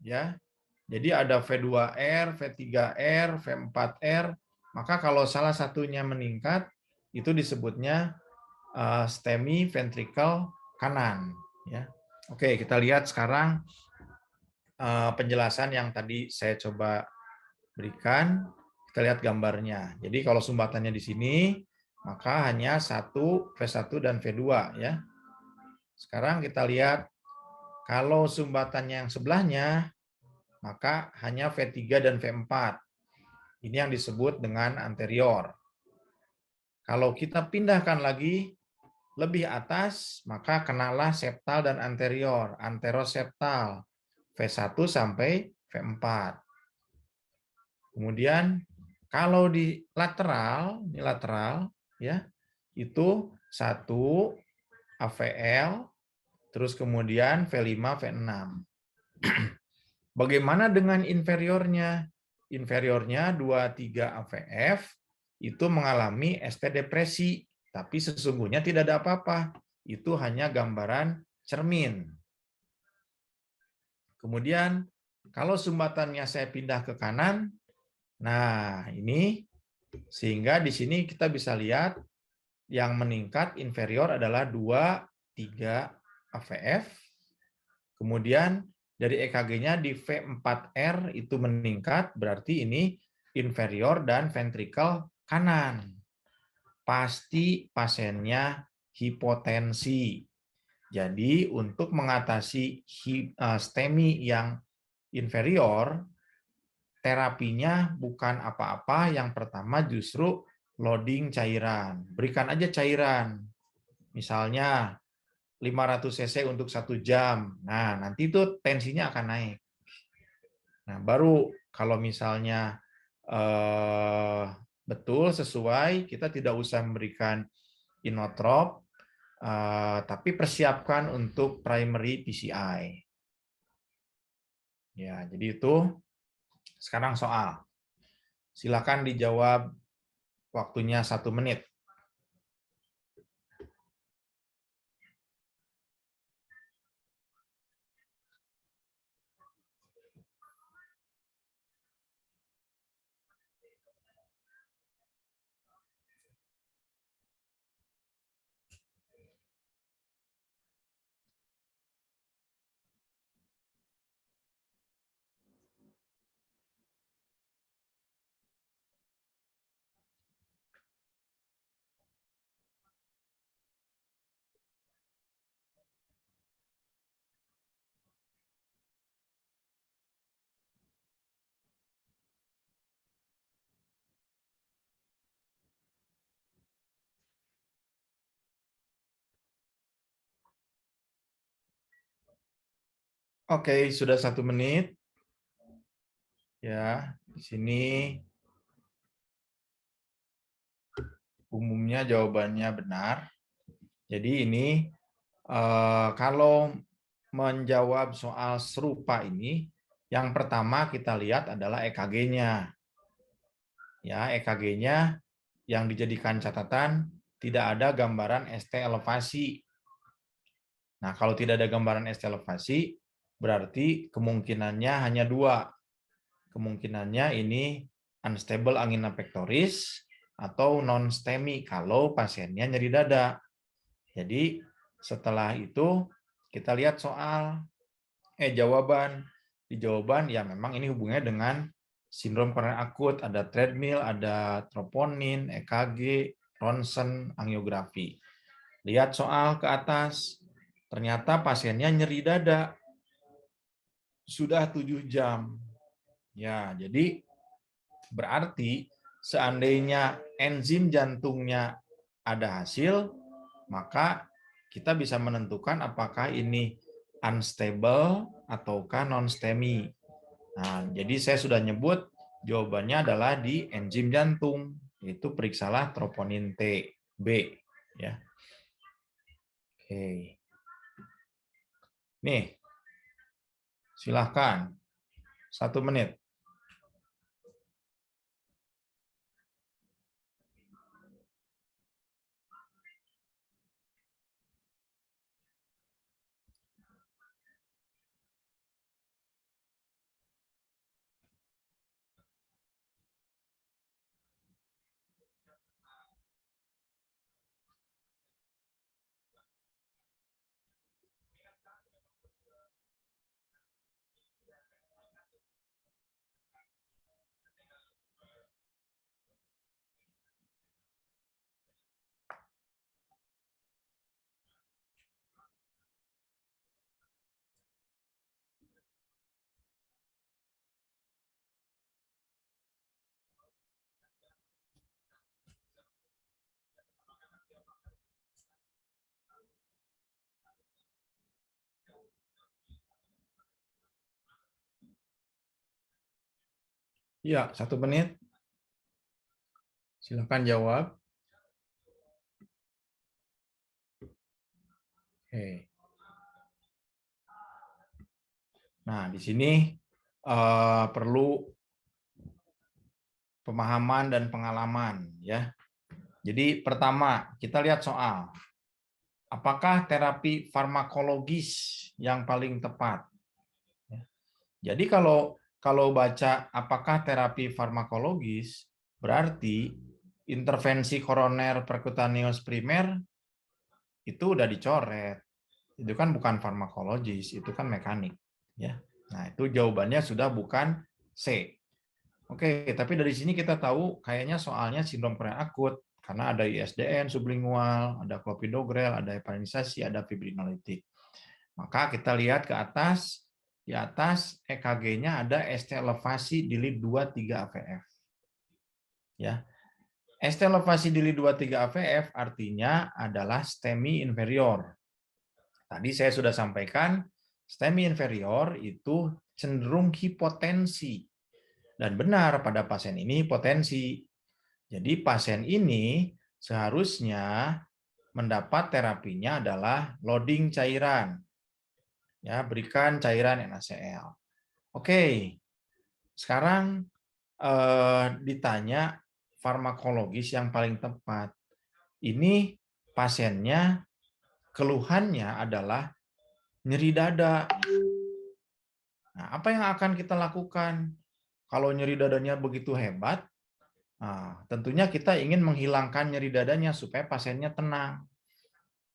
Ya. Jadi ada V2R, V3R, V4R. Maka kalau salah satunya meningkat, itu disebutnya STEMI ventricle kanan. Ya. Oke, kita lihat sekarang penjelasan yang tadi saya coba berikan. Kita lihat gambarnya. Jadi kalau sumbatannya di sini, maka hanya V1 dan V2. Ya. Sekarang kita lihat kalau sumbatannya yang sebelahnya, maka hanya V3 dan V4. Ini yang disebut dengan anterior. Kalau kita pindahkan lagi lebih atas, maka kenalah septal dan anterior, anteroseptal, V1 sampai V4. Kemudian kalau di lateral, ini lateral, ya, itu 1 AVL, terus kemudian V5, V6. Bagaimana dengan inferiornya? Inferiornya 2-3 AVF itu mengalami ST depresi, tapi sesungguhnya tidak ada apa-apa. Itu hanya gambaran cermin. Kemudian kalau sumbatannya saya pindah ke kanan, nah ini sehingga di sini kita bisa lihat yang meningkat inferior adalah 2-3 AVF. Kemudian dari EKG-nya di V4R itu meningkat, berarti ini inferior dan ventricle kanan. Pasti pasiennya hipotensi. Jadi untuk mengatasi STEMI yang inferior, terapinya bukan apa-apa, yang pertama justru loading cairan. Berikan aja cairan. Misalnya 500 cc untuk 1 jam. Nah, nanti itu tensinya akan naik. Nah, baru kalau misalnya betul sesuai, kita tidak usah memberikan inotrop, tapi persiapkan untuk primary PCI. Ya, jadi itu sekarang soal. Silakan dijawab, waktunya 1 menit. Oke, sudah 1 menit. Ya, di sini umumnya jawabannya benar. Jadi ini kalau menjawab soal serupa ini, yang pertama kita lihat adalah EKG-nya. Ya, EKG-nya yang dijadikan catatan tidak ada gambaran ST elevasi. Nah, kalau tidak ada gambaran ST elevasi, berarti kemungkinannya hanya dua. Kemungkinannya ini unstable angina pectoris atau non-STEMI kalau pasiennya nyeri dada. Jadi setelah itu kita lihat jawaban. Di jawaban ya memang ini hubungannya dengan sindrom koroner akut, ada treadmill, ada troponin, EKG, ronsen, angiografi. Lihat soal ke atas. Ternyata pasiennya nyeri dada. Sudah 7 jam. Ya, jadi berarti seandainya enzim jantungnya ada hasil, maka kita bisa menentukan apakah ini unstable ataukah non-STEMI. Nah, jadi saya sudah nyebut jawabannya adalah di enzim jantung, yaitu periksalah troponin TB. Ya. Oke. Nih, silahkan. 1 menit. Ya, 1 menit. Silahkan jawab. Oke. Nah, di sini perlu pemahaman dan pengalaman ya. Jadi pertama, kita lihat soal. Apakah terapi farmakologis yang paling tepat? Jadi kalau baca apakah terapi farmakologis, berarti intervensi koroner perkutaneous primer itu udah dicoret. Itu kan bukan farmakologis, itu kan mekanik. Ya. Nah, itu jawabannya sudah bukan C. Oke, tapi dari sini kita tahu kayaknya soalnya sindrom koroner akut karena ada ISDN sublingual, ada clopidogrel, ada heparinisasi, ada fibrinolitik. Maka kita lihat ke atas, di atas EKG-nya ada ST elevasi di lead 23 AVF. Ya. ST elevasi di lead 23 AVF artinya adalah STEMI inferior. Tadi saya sudah sampaikan STEMI inferior itu cenderung hipotensi. Dan benar pada pasien ini potensi. Jadi pasien ini seharusnya mendapat terapinya adalah loading cairan. Ya, berikan cairan NaCl. Oke. Sekarang ditanya farmakologis yang paling tepat. Ini pasiennya keluhannya adalah nyeri dada. Nah, apa yang akan kita lakukan? Kalau nyeri dadanya begitu hebat, nah, tentunya kita ingin menghilangkan nyeri dadanya supaya pasiennya tenang.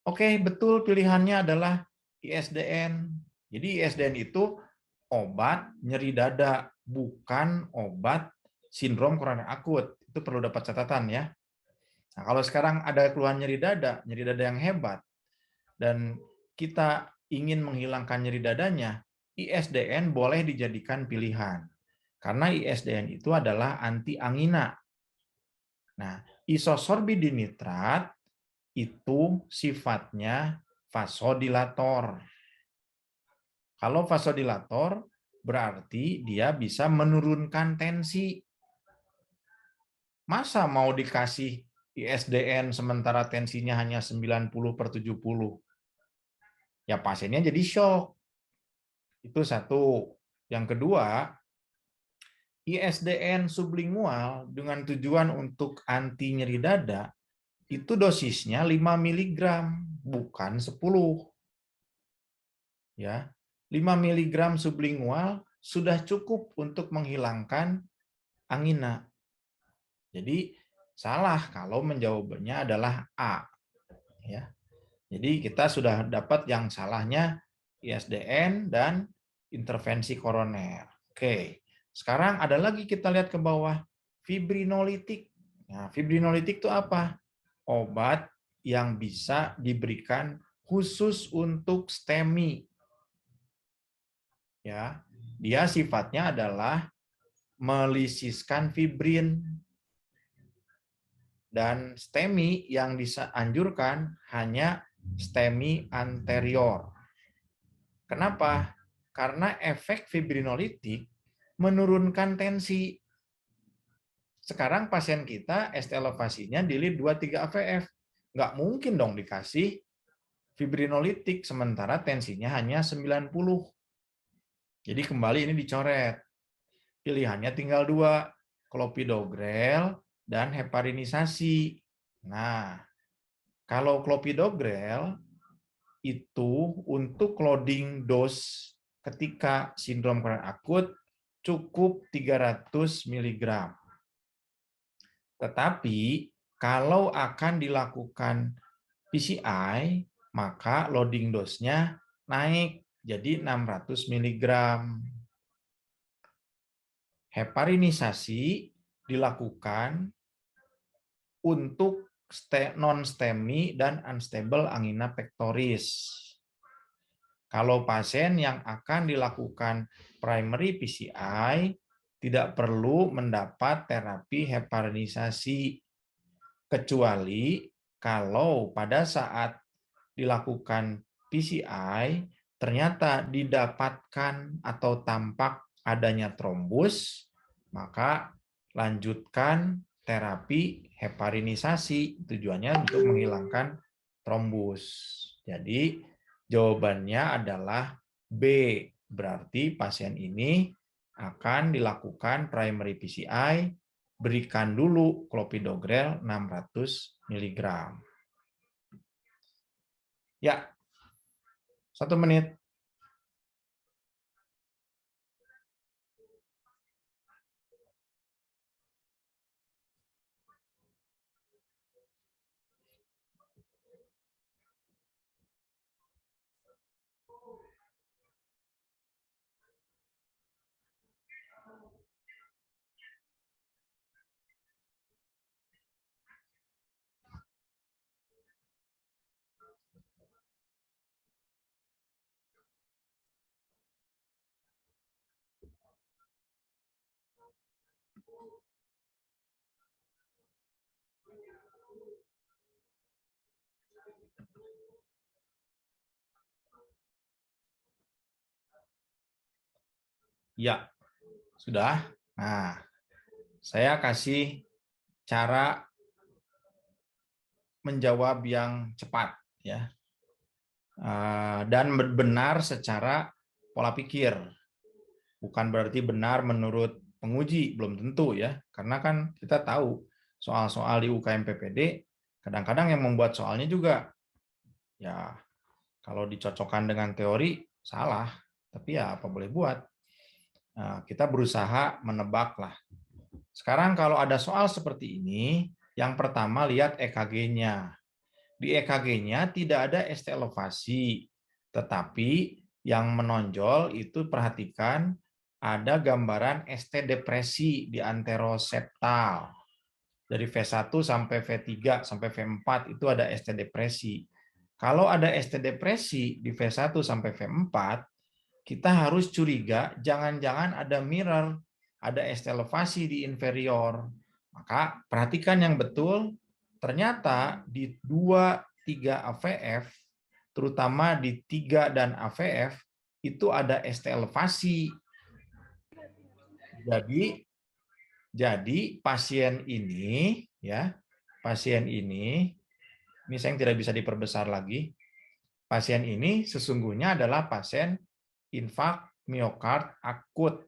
Oke, betul pilihannya adalah ISDN. Jadi ISDN itu obat nyeri dada, bukan obat sindrom koroner akut. Itu perlu dapat catatan ya. Nah, kalau sekarang ada keluhan nyeri dada yang hebat, dan kita ingin menghilangkan nyeri dadanya, ISDN boleh dijadikan pilihan. Karena ISDN itu adalah anti angina. Nah, isosorbidinitrat itu sifatnya vasodilator. Kalau vasodilator berarti dia bisa menurunkan tensi. Masa mau dikasih ISDN sementara tensinya hanya 90/70? Ya pasiennya jadi shock. Itu satu. Yang kedua, ISDN sublingual dengan tujuan untuk anti nyeri dada itu dosisnya 5 mg, bukan 10. ya. 5 mg sublingual sudah cukup untuk menghilangkan angina. Jadi salah kalau menjawabnya adalah A, ya. Jadi kita sudah dapat yang salahnya ISDN dan intervensi koroner. Oke. Sekarang ada lagi kita lihat ke bawah, fibrinolitik. Nah, fibrinolitik itu apa? Obat yang bisa diberikan khusus untuk STEMI. Ya, dia sifatnya adalah melisiskan fibrin, dan STEMI yang dianjurkan hanya STEMI anterior. Kenapa? Karena efek fibrinolitik menurunkan tensi. Sekarang pasien kita ST elevasinya di lead 23 AVF. Nggak mungkin dong dikasih fibrinolitik sementara tensinya hanya 90. Jadi kembali ini dicoret. Pilihannya tinggal 2, clopidogrel dan heparinisasi. Nah, kalau clopidogrel itu untuk loading dose ketika sindrom koroner akut cukup 300 mg. Tetapi kalau akan dilakukan PCI, maka loading dose-nya naik jadi 600 mg. Heparinisasi dilakukan untuk non-STEMI dan unstable angina pectoris. Kalau pasien yang akan dilakukan primary PCI tidak perlu mendapat terapi heparinisasi, kecuali kalau pada saat dilakukan PCI ternyata didapatkan atau tampak adanya trombus, maka lanjutkan terapi heparinisasi, tujuannya untuk menghilangkan trombus. Jadi jawabannya adalah B, berarti pasien ini akan dilakukan primary PCI, berikan dulu clopidogrel 600 mg. Ya, 1 menit. Ya, sudah. Nah, saya kasih cara menjawab yang cepat, ya, dan benar secara pola pikir. Bukan berarti benar menurut penguji, belum tentu ya, karena kan kita tahu soal-soal di UKM PPD kadang-kadang yang membuat soalnya juga ya kalau dicocokkan dengan teori salah, tapi ya apa boleh buat. Nah, kita berusaha menebak lah. Sekarang kalau ada soal seperti ini, yang pertama lihat EKG-nya. Di EKG-nya tidak ada ST elevasi, tetapi yang menonjol itu perhatikan ada gambaran ST depresi di anteroseptal. Dari V1 sampai V3 sampai V4 itu ada ST depresi. Kalau ada ST depresi di V1 sampai V4, kita harus curiga jangan-jangan ada mirror, ada ST elevasi di inferior. Maka perhatikan yang betul, ternyata di 2, 3 AVF, terutama di 3 dan AVF, itu ada ST elevasi. Jadi pasien ini, ya, pasien ini saya yang tidak bisa diperbesar lagi. Pasien ini sesungguhnya adalah pasien infak miokard akut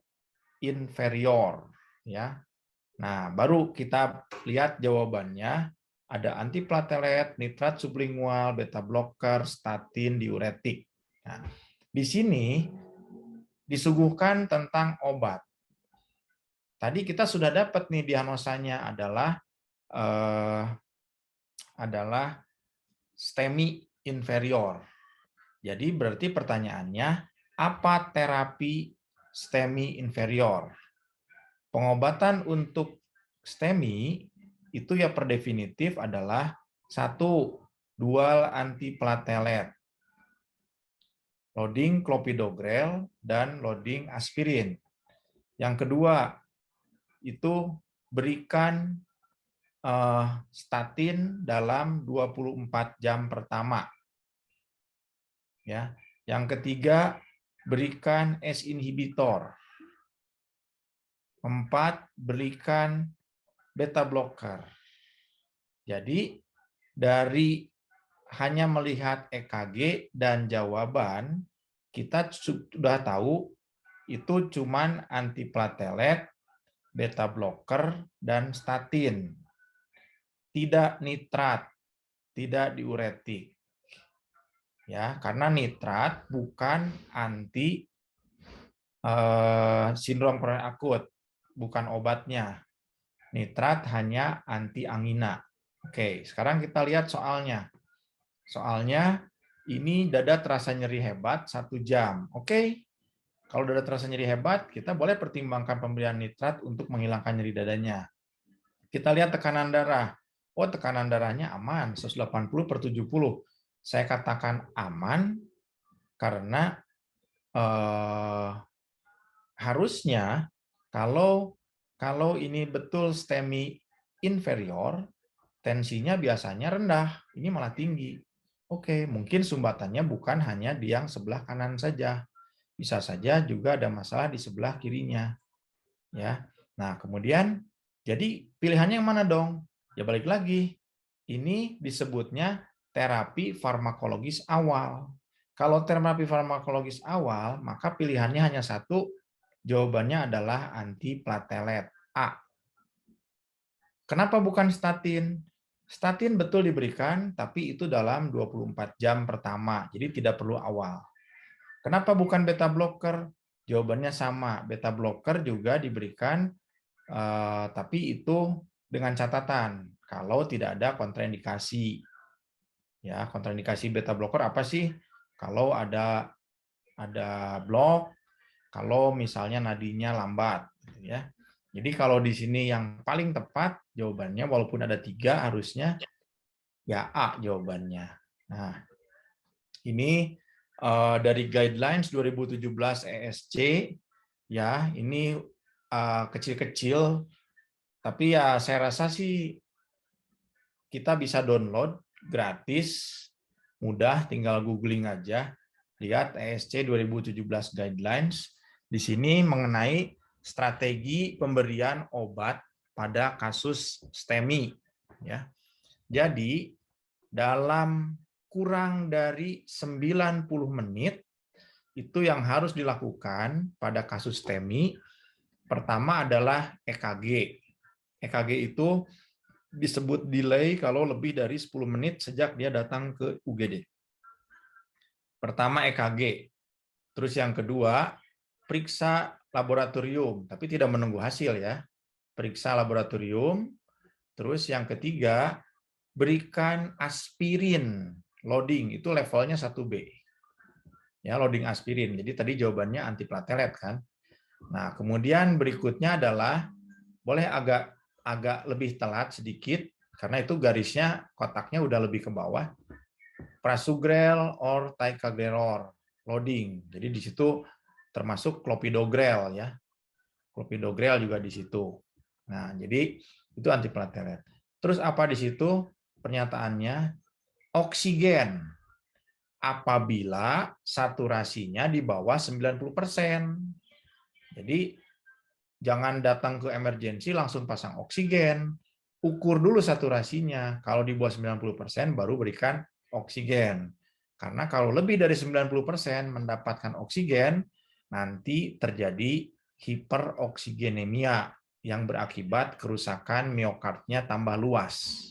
inferior, ya. Nah, baru kita lihat jawabannya. Ada antiplatelet, nitrat sublingual, beta blocker, statin, diuretik. Nah, Di sini disuguhkan tentang obat. Tadi kita sudah dapat nih diagnosanya adalah STEMI inferior. Jadi berarti pertanyaannya, apa terapi STEMI inferior? Pengobatan untuk STEMI itu ya per definitif adalah satu, dual antiplatelet, loading clopidogrel dan loading aspirin. Yang kedua, itu berikan statin dalam 24 jam pertama. Ya. Yang ketiga, berikan ACE inhibitor. 4, berikan beta blocker. Jadi dari hanya melihat EKG dan jawaban, kita sudah tahu itu cuman antiplatelet, beta blocker, dan statin. Tidak nitrat, tidak diuretik. Ya, karena nitrat bukan anti sindrom koroner akut, bukan obatnya. Nitrat hanya anti angina. Oke, sekarang kita lihat soalnya. Soalnya ini dada terasa nyeri hebat 1 jam. Oke, kalau dada terasa nyeri hebat, kita boleh pertimbangkan pemberian nitrat untuk menghilangkan nyeri dadanya. Kita lihat tekanan darah. Oh, tekanan darahnya aman, 180/70. Saya katakan aman karena harusnya kalau ini betul STEMI inferior, tensinya biasanya rendah, ini malah tinggi. Oke, mungkin sumbatannya bukan hanya di yang sebelah kanan saja. Bisa saja juga ada masalah di sebelah kirinya. Ya. Nah, kemudian jadi pilihannya yang mana dong? Ya balik lagi. Ini disebutnya terapi farmakologis awal. Kalau terapi farmakologis awal, maka pilihannya hanya satu, jawabannya adalah antiplatelet A. Kenapa bukan statin? Statin betul diberikan, tapi itu dalam 24 jam pertama, jadi tidak perlu awal. Kenapa bukan beta blocker? Jawabannya sama, beta blocker juga diberikan, tapi itu dengan catatan, kalau tidak ada kontraindikasi. Ya, kontraindikasi beta blocker apa sih? Kalau ada blok, kalau misalnya nadinya lambat, ya. Jadi kalau di sini yang paling tepat jawabannya, walaupun ada 3 harusnya ya A jawabannya. Nah, ini dari guidelines 2017 ESC, ya ini kecil-kecil, tapi ya saya rasa sih kita bisa download gratis, mudah, tinggal googling aja, lihat ESC 2017 guidelines. Di sini mengenai strategi pemberian obat pada kasus STEMI. Ya. Jadi dalam kurang dari 90 menit itu yang harus dilakukan pada kasus STEMI. Pertama adalah EKG. EKG itu disebut delay kalau lebih dari 10 menit sejak dia datang ke UGD. Pertama EKG. Terus yang kedua, periksa laboratorium, tapi tidak menunggu hasil ya. Periksa laboratorium. Terus yang ketiga, berikan aspirin loading, itu levelnya 1B. Ya, loading aspirin. Jadi tadi jawabannya antiplatelet kan. Nah, kemudian berikutnya adalah boleh agak lebih telat sedikit karena itu garisnya kotaknya udah lebih ke bawah. Prasugrel or ticagrelor loading. Jadi di situ termasuk clopidogrel ya. Clopidogrel juga di situ. Nah, jadi itu antiplatelet. Terus apa di situ? Pernyataannya oksigen apabila saturasinya di bawah 90%. Jadi jangan datang ke emergensi langsung pasang oksigen. Ukur dulu saturasinya. Kalau di bawah 90% baru berikan oksigen. Karena kalau lebih dari 90% mendapatkan oksigen, nanti terjadi hiperoksigenemia yang berakibat kerusakan miokardnya tambah luas.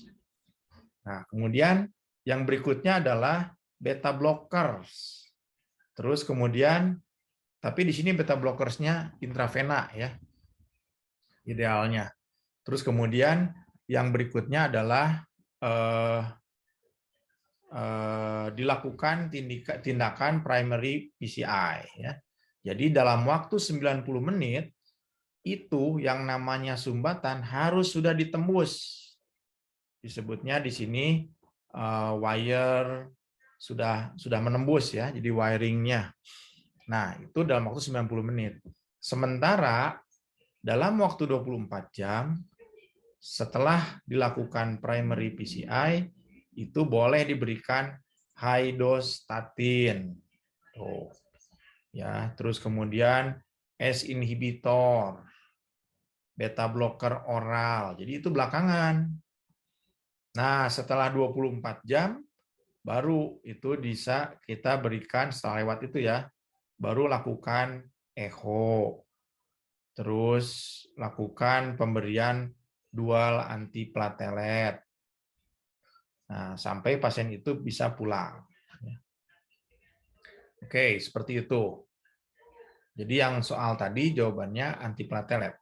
Nah, kemudian yang berikutnya adalah beta blockers. Terus kemudian, tapi di sini beta blockersnya intravena ya, idealnya. Terus kemudian yang berikutnya adalah dilakukan tindakan primary PCI ya. Jadi dalam waktu 90 menit itu yang namanya sumbatan harus sudah ditembus. Disebutnya di sini wire sudah menembus ya, jadi wiringnya. Nah, itu dalam waktu 90 menit. Sementara dalam waktu 24 jam setelah dilakukan primary PCI itu boleh diberikan high dose statin. Tuh. Ya, terus kemudian ACE inhibitor, beta blocker oral. Jadi itu belakangan. Nah, setelah 24 jam baru itu bisa kita berikan setelah lewat itu ya, baru lakukan echo. Terus lakukan pemberian dual antiplatelet. Nah, sampai pasien itu bisa pulang. Oke, seperti itu. Jadi yang soal tadi jawabannya antiplatelet.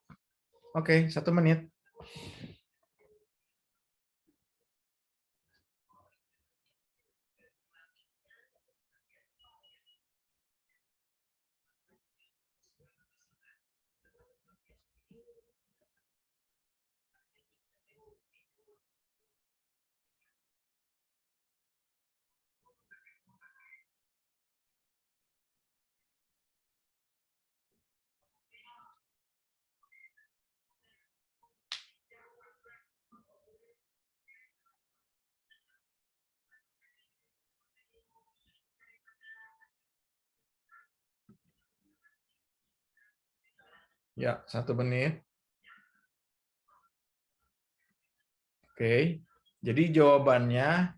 Oke, 1 menit. Ya, 1 menit. Oke. Jadi jawabannya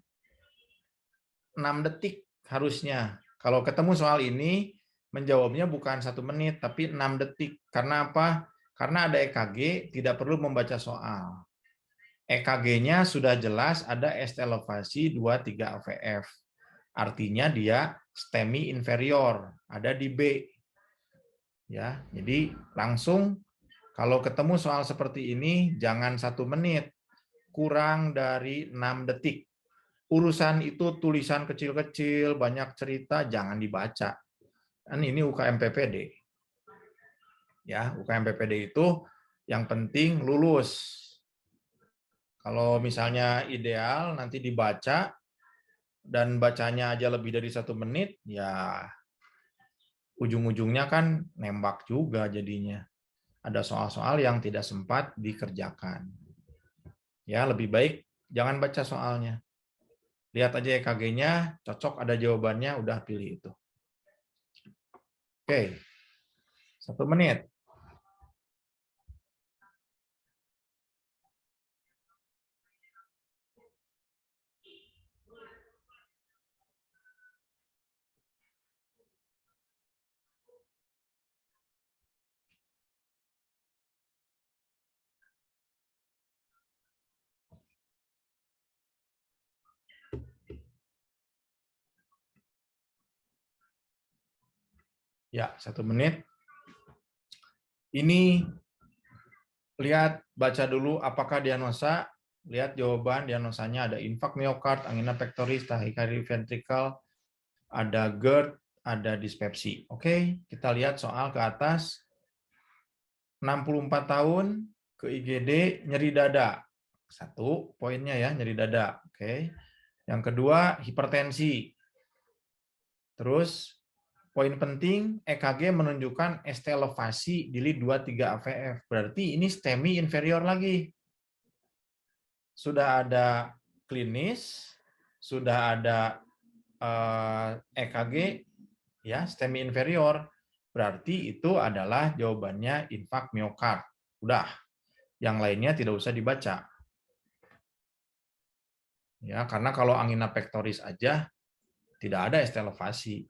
6 detik harusnya. Kalau ketemu soal ini, menjawabnya bukan 1 menit, tapi 6 detik. Karena apa? Karena ada EKG, tidak perlu membaca soal. EKG-nya sudah jelas ada ST elevasi 23 AVF. Artinya dia STEMI inferior, ada di B. Ya, jadi langsung kalau ketemu soal seperti ini jangan 1 menit, kurang dari 6 detik. Urusan itu tulisan kecil-kecil, banyak cerita jangan dibaca. Kan ini UKM PPD. Ya, UKM PPD itu yang penting lulus. Kalau misalnya ideal nanti dibaca dan bacanya aja lebih dari 1 menit, ya ujung-ujungnya kan nembak juga jadinya. Ada soal-soal yang tidak sempat dikerjakan. Ya, lebih baik jangan baca soalnya. Lihat aja EKG-nya, cocok ada jawabannya, udah pilih itu. Oke, 1 menit. Ya, 1 menit. Ini lihat, baca dulu apakah diagnosa. Lihat jawaban diagnosanya ada infak miokard, angina pectoris, tachycardia ventricle, ada GERD, ada dispepsi. Oke, kita lihat soal ke atas. 64 tahun ke IGD nyeri dada. 1 poinnya ya, nyeri dada. Oke. Yang kedua, hipertensi. Terus poin penting, EKG menunjukkan ST elevasi di lead 23 AVF. Berarti ini STEMI inferior lagi. Sudah ada klinis, sudah ada EKG, ya STEMI inferior. Berarti itu adalah jawabannya infak miokard. Udah, yang lainnya tidak usah dibaca. Ya, karena kalau angina pectoris aja tidak ada ST elevasi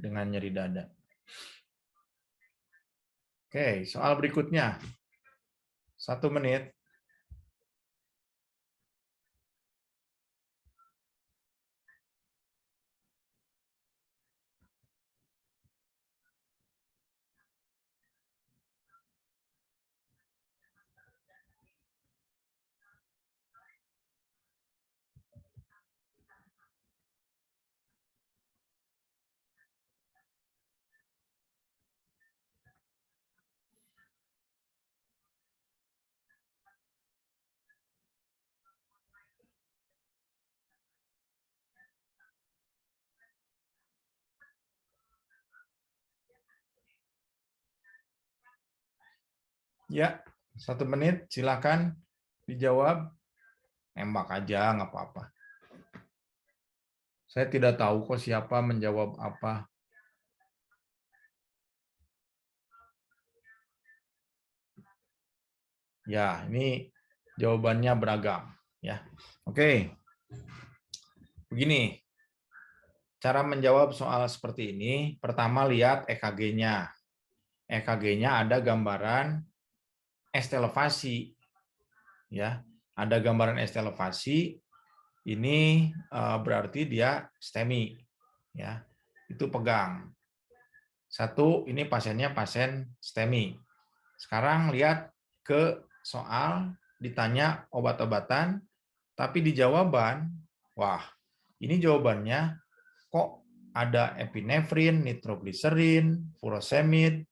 dengan nyeri dada. Oke, soal berikutnya. 1 menit. Ya, 1 menit, silakan dijawab. Nembak aja, nggak apa-apa. Saya tidak tahu kok siapa menjawab apa. Ya, ini jawabannya beragam. Ya, oke. Begini, cara menjawab soal seperti ini. Pertama lihat EKG-nya. EKG-nya ada gambaran S elevasi. Ya, ada gambaran S elevasi. Ini berarti dia STEMI. Ya, itu pegang. Satu, ini pasiennya pasien STEMI. Sekarang lihat ke soal, ditanya obat-obatan, tapi di jawaban, wah, ini jawabannya kok ada epinefrin, nitrogliserin, furosemid,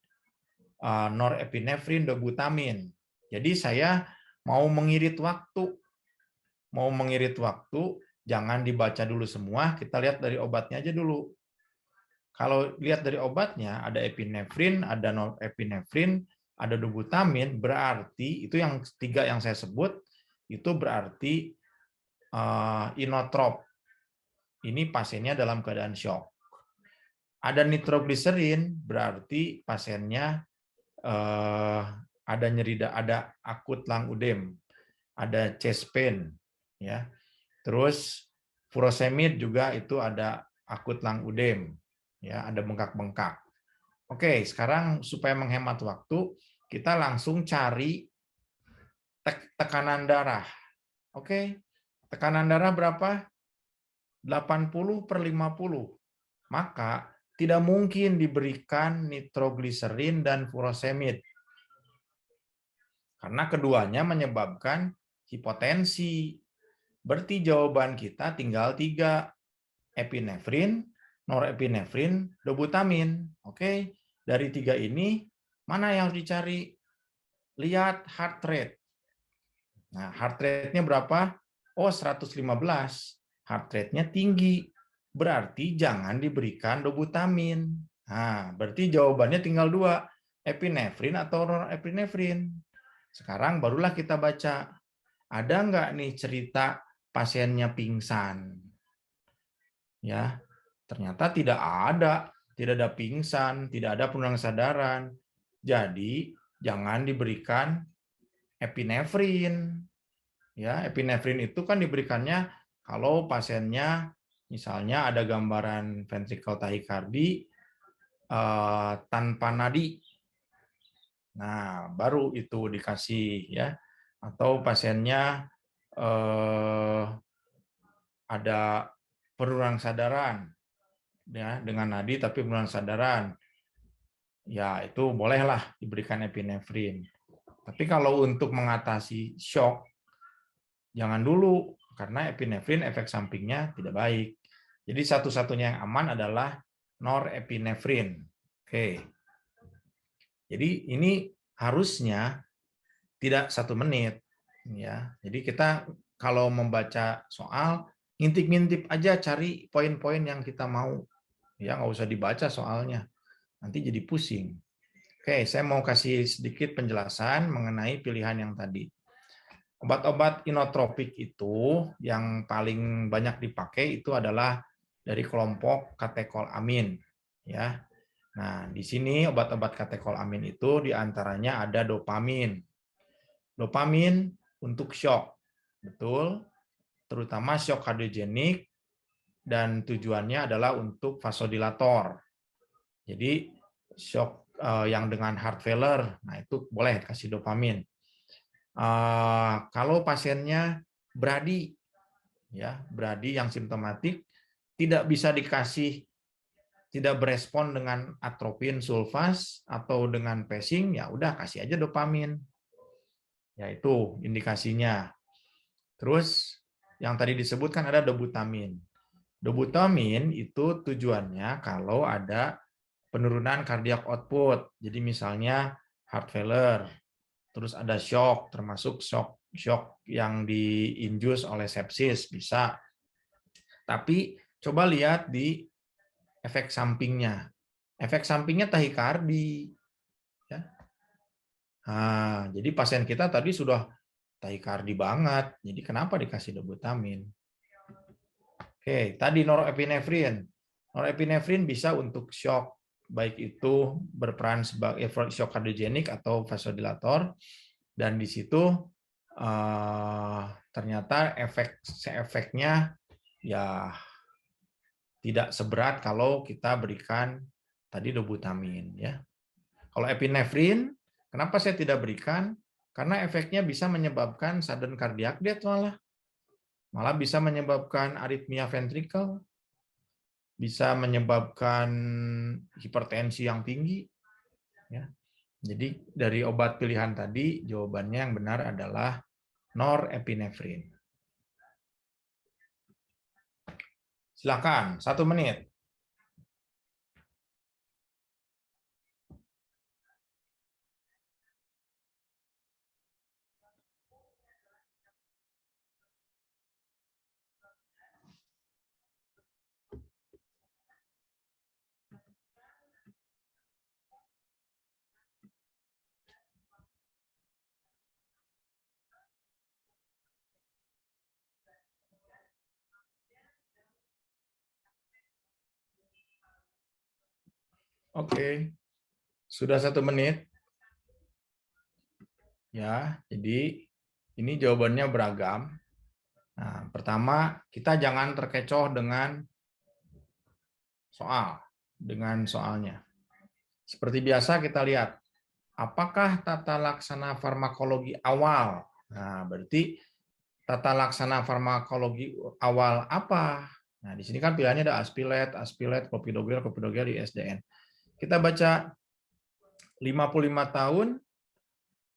norepinefrin, dobutamin. Jadi saya mau mengirit waktu. Jangan dibaca dulu semua, kita lihat dari obatnya aja dulu. Kalau lihat dari obatnya, ada epinefrin, ada norepinefrin, ada dobutamin, berarti itu yang 3 yang saya sebut, itu berarti inotrop. Ini pasiennya dalam keadaan shock. Ada nitrogliserin, berarti pasiennya ada nyeri, ada akut lung udem, ada chest pain, ya. Terus furosemid juga itu ada akut lung udem, ya, ada bengkak-bengkak. Oke, sekarang supaya menghemat waktu, kita langsung cari tekanan darah. Oke, tekanan darah berapa? 80/50. Maka tidak mungkin diberikan nitrogliserin dan furosemid. Karena keduanya menyebabkan hipotensi. Berarti jawaban kita tinggal 3. Epinefrin, norepinefrin, dobutamin. Oke, dari 3 ini, mana yang harus dicari? Lihat heart rate. Nah, heart rate-nya berapa? Oh, 115. Heart rate-nya tinggi. Berarti jangan diberikan dobutamin. Nah, berarti jawabannya tinggal 2. Epinefrin atau norepinefrin. Sekarang barulah kita baca. Ada nggak nih cerita pasiennya pingsan? Ya, ternyata tidak ada pingsan, tidak ada penurunan kesadaran. Jadi jangan diberikan epinefrin. Ya, epinefrin itu kan diberikannya kalau pasiennya misalnya ada gambaran ventricle tachycardia tanpa nadi. Nah, baru itu dikasih, ya. Atau pasiennya ada penurunan kesadaran, ya, dengan nadi tapi penurunan kesadaran. Ya, itu bolehlah diberikan epinefrin. Tapi kalau untuk mengatasi shock, jangan dulu, karena epinefrin efek sampingnya tidak baik. Jadi satu-satunya yang aman adalah norepinefrin. Oke. Jadi ini harusnya tidak 1 menit. Ya. Jadi kita kalau membaca soal, ngintip-ngintip aja, cari poin-poin yang kita mau. Ya, nggak usah dibaca soalnya. Nanti jadi pusing. Oke, saya mau kasih sedikit penjelasan mengenai pilihan yang tadi. Obat-obat inotropik itu yang paling banyak dipakai itu adalah dari kelompok katekolamin, ya. Nah, di sini obat-obat katekolamin itu diantaranya ada dopamin. Dopamin untuk shock, betul, terutama shock kardiogenik, dan tujuannya adalah untuk vasodilator. Jadi shock yang dengan heart failure, nah itu boleh kasih dopamin. Kalau pasiennya bradi, ya, bradi yang simptomatik, tidak bisa dikasih, tidak berespon dengan atropin sulfas atau dengan pacing, ya udah kasih aja dopamin. Ya itu indikasinya. Terus yang tadi disebutkan ada dobutamin. Dobutamin itu tujuannya kalau ada penurunan cardiac output. Jadi misalnya heart failure, terus ada shock, termasuk shock yang diinjus oleh sepsis bisa. Tapi coba lihat di efek sampingnya. Efek sampingnya tahikardi. Ya. Nah, jadi pasien kita tadi sudah tahikardi banget. Jadi kenapa dikasih dobutamin? Oke, tadi norepinefrin. Norepinefrin bisa untuk shock, baik itu berperan sebagai shock kardiogenik atau vasodilator, dan di situ ternyata efeknya ya tidak seberat kalau kita berikan tadi dobutamin, ya. Kalau epinefrin, kenapa saya tidak berikan? Karena efeknya bisa menyebabkan sudden cardiac death malah bisa menyebabkan aritmia ventrikel, bisa menyebabkan hipertensi yang tinggi. Ya. Jadi dari obat pilihan tadi, jawabannya yang benar adalah norepinefrin. Silakan, 1 menit. Oke, sudah 1 menit. Ya, jadi ini jawabannya beragam. Nah, pertama, kita jangan terkecoh dengan soalnya. Seperti biasa kita lihat, apakah tata laksana farmakologi awal? Nah, berarti tata laksana farmakologi awal apa? Nah, di sini kan pilihannya ada aspilet, clopidogrel di SDN. Kita baca 55 tahun,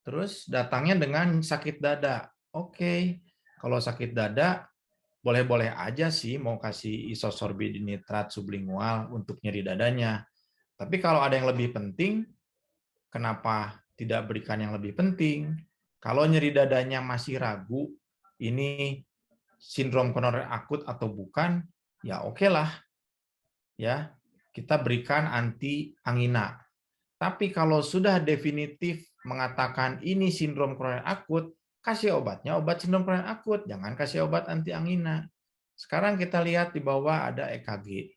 terus datangnya dengan sakit dada. Oke, kalau sakit dada, boleh-boleh aja sih mau kasih isosorbidinitrat sublingual untuk nyeri dadanya. Tapi kalau ada yang lebih penting, kenapa tidak berikan yang lebih penting? Kalau nyeri dadanya masih ragu, ini sindrom koroner akut atau bukan, ya oke lah, ya kita berikan anti angina. Tapi kalau sudah definitif mengatakan ini sindrom koroner akut, kasih obatnya obat sindrom koroner akut, jangan kasih obat anti angina. Sekarang kita lihat di bawah ada EKG.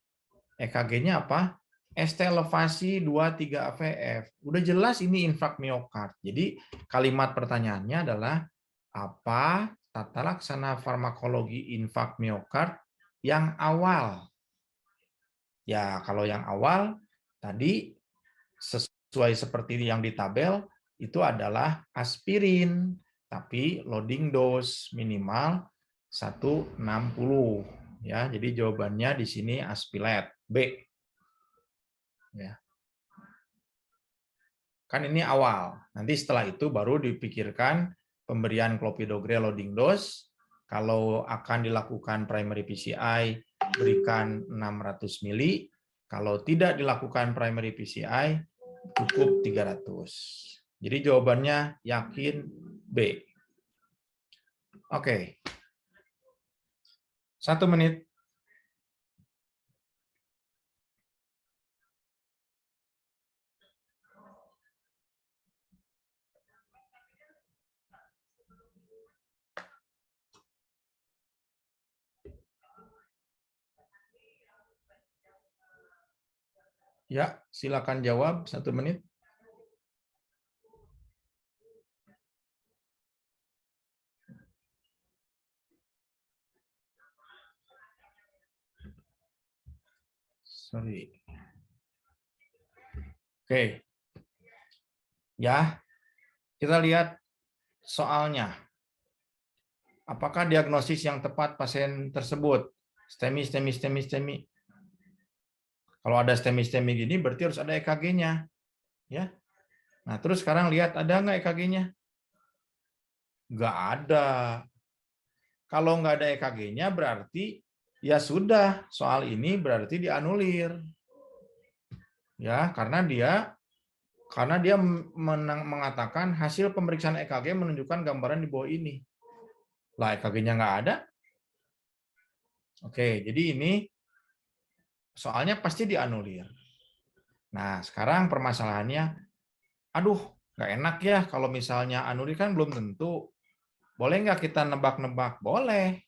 EKG-nya apa? ST elevasi 23 AVF. Udah jelas ini infrak miokard. Jadi kalimat pertanyaannya adalah apa tata laksana farmakologi infak miokard yang awal? Ya, kalau yang awal tadi sesuai seperti yang di tabel itu adalah aspirin, tapi loading dose minimal 160 ya. Jadi jawabannya di sini aspilet B. Ya. Kan ini awal. Nanti setelah itu baru dipikirkan pemberian clopidogrel loading dose. Kalau akan dilakukan primary PCI, berikan 600 mili. Kalau tidak dilakukan primary PCI, cukup 300. Jadi jawabannya yakin B. Oke. 1 menit. Ya, silakan jawab 1 menit. Sorry. Oke. Ya, kita lihat soalnya. Apakah diagnosis yang tepat pasien tersebut? STEMI. Kalau ada STEMI gini, berarti harus ada EKG-nya. Ya. Nah, terus sekarang lihat, ada nggak EKG-nya? Nggak ada. Kalau nggak ada EKG-nya, berarti ya sudah, soal ini berarti dianulir. Ya, karena dia mengatakan hasil pemeriksaan EKG menunjukkan gambaran di bawah ini. Lah, EKG-nya nggak ada. Oke, jadi ini soalnya pasti dianulir. Nah, sekarang permasalahannya, aduh, Nggak enak ya kalau misalnya anuri kan belum tentu. Boleh nggak kita nebak-nebak? Boleh.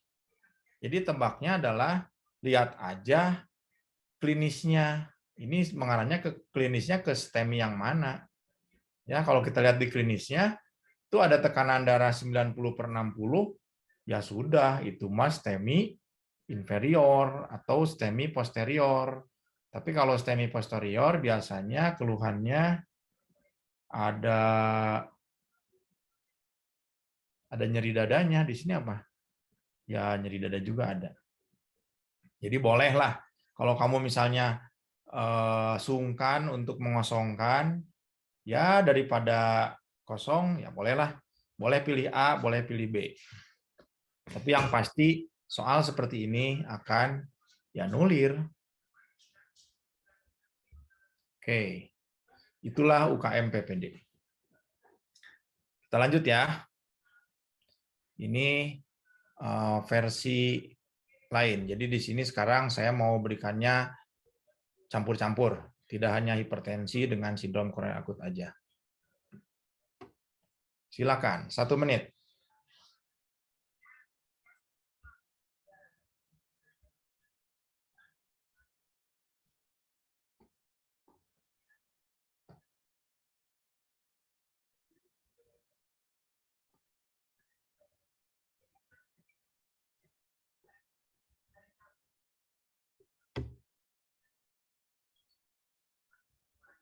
Jadi tebaknya adalah lihat aja klinisnya. Ini mengarahnya ke klinisnya ke STEMI yang mana. Ya, kalau kita lihat di klinisnya, itu ada tekanan darah 90/60, ya sudah, itu mas STEMI inferior atau STEMI posterior. Tapi kalau STEMI posterior biasanya keluhannya ada nyeri dadanya. Di sini apa? Ya nyeri dada juga ada. Jadi bolehlah kalau kamu misalnya sungkan untuk mengosongkan, ya daripada kosong ya bolehlah. Boleh pilih A, boleh pilih B. Tapi yang pasti soal seperti ini akan dianulir. Oke, itulah UKM PPD. Kita lanjut ya. Ini versi lain. Jadi di sini sekarang saya mau berikannya campur-campur, tidak hanya hipertensi dengan sindrom koroner akut aja. Silakan, 1 menit.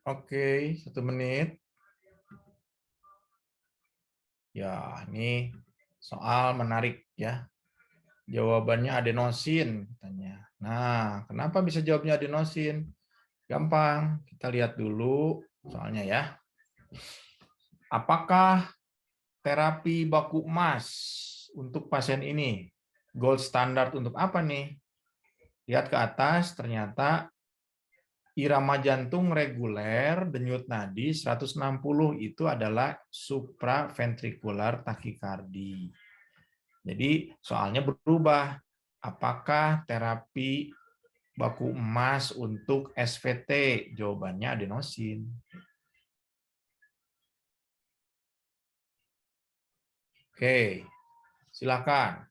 Oke, 1 menit. Ya, ini soal menarik ya. Jawabannya adenosin katanya. Nah, kenapa bisa jawabnya adenosin? Gampang, kita lihat dulu soalnya ya. Apakah terapi baku emas untuk pasien ini gold standard untuk apa nih? Lihat ke atas, ternyata irama jantung reguler, denyut nadi 160 itu adalah supraventrikular takikardi. Jadi soalnya berubah. Apakah terapi baku emas untuk SVT? Jawabannya adenosin. Oke, silakan.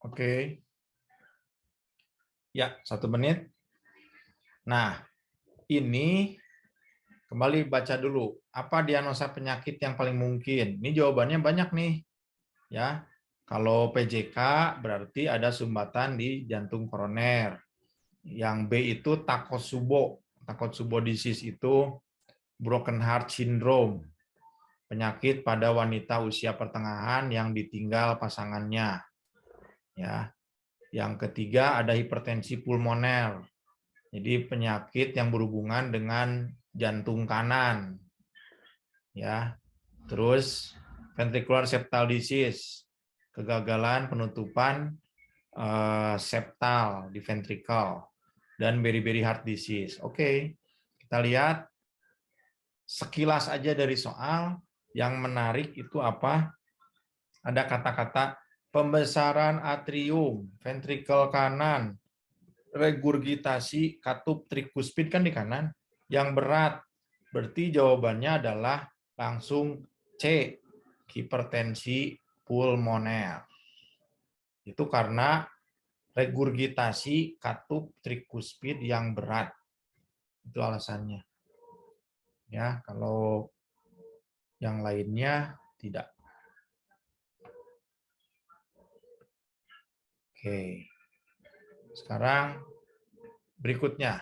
Oke. Ya, 1 menit. Nah, ini kembali baca dulu. Apa diagnosa penyakit yang paling mungkin? Ini jawabannya banyak nih. Ya, kalau PJK berarti ada sumbatan di jantung koroner. Yang B itu Takotsubo. Takotsubo disease itu broken heart syndrome. Penyakit pada wanita usia pertengahan yang ditinggal pasangannya. Ya. Yang ketiga ada hipertensi pulmoner. Jadi penyakit yang berhubungan dengan jantung kanan. Ya. Terus ventricular septal disease, kegagalan penutupan septal di ventricle, dan beriberi heart disease. Oke, kita lihat sekilas aja dari soal. Yang menarik itu apa? Ada kata-kata pembesaran atrium, ventricle kanan, regurgitasi katup trikuspid kan di kanan. Yang berat, berarti jawabannya adalah langsung C, hipertensi pulmoner. Itu karena regurgitasi katup trikuspid yang berat. Itu alasannya. Ya, kalau Yang lainnya tidak. Oke. Sekarang berikutnya.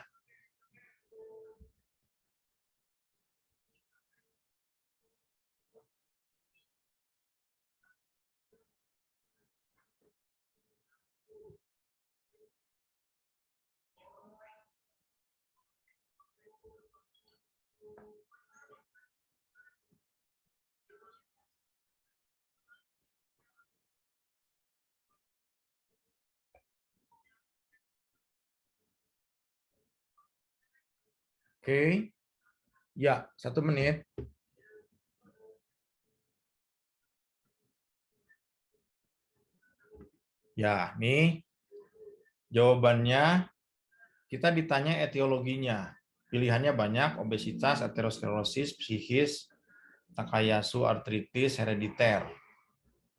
Oke. Ya, 1 menit. Ya, nih jawabannya kita ditanya etiologinya. Pilihannya banyak, obesitas, aterosklerosis, psikis, Takayasu, artritis, herediter.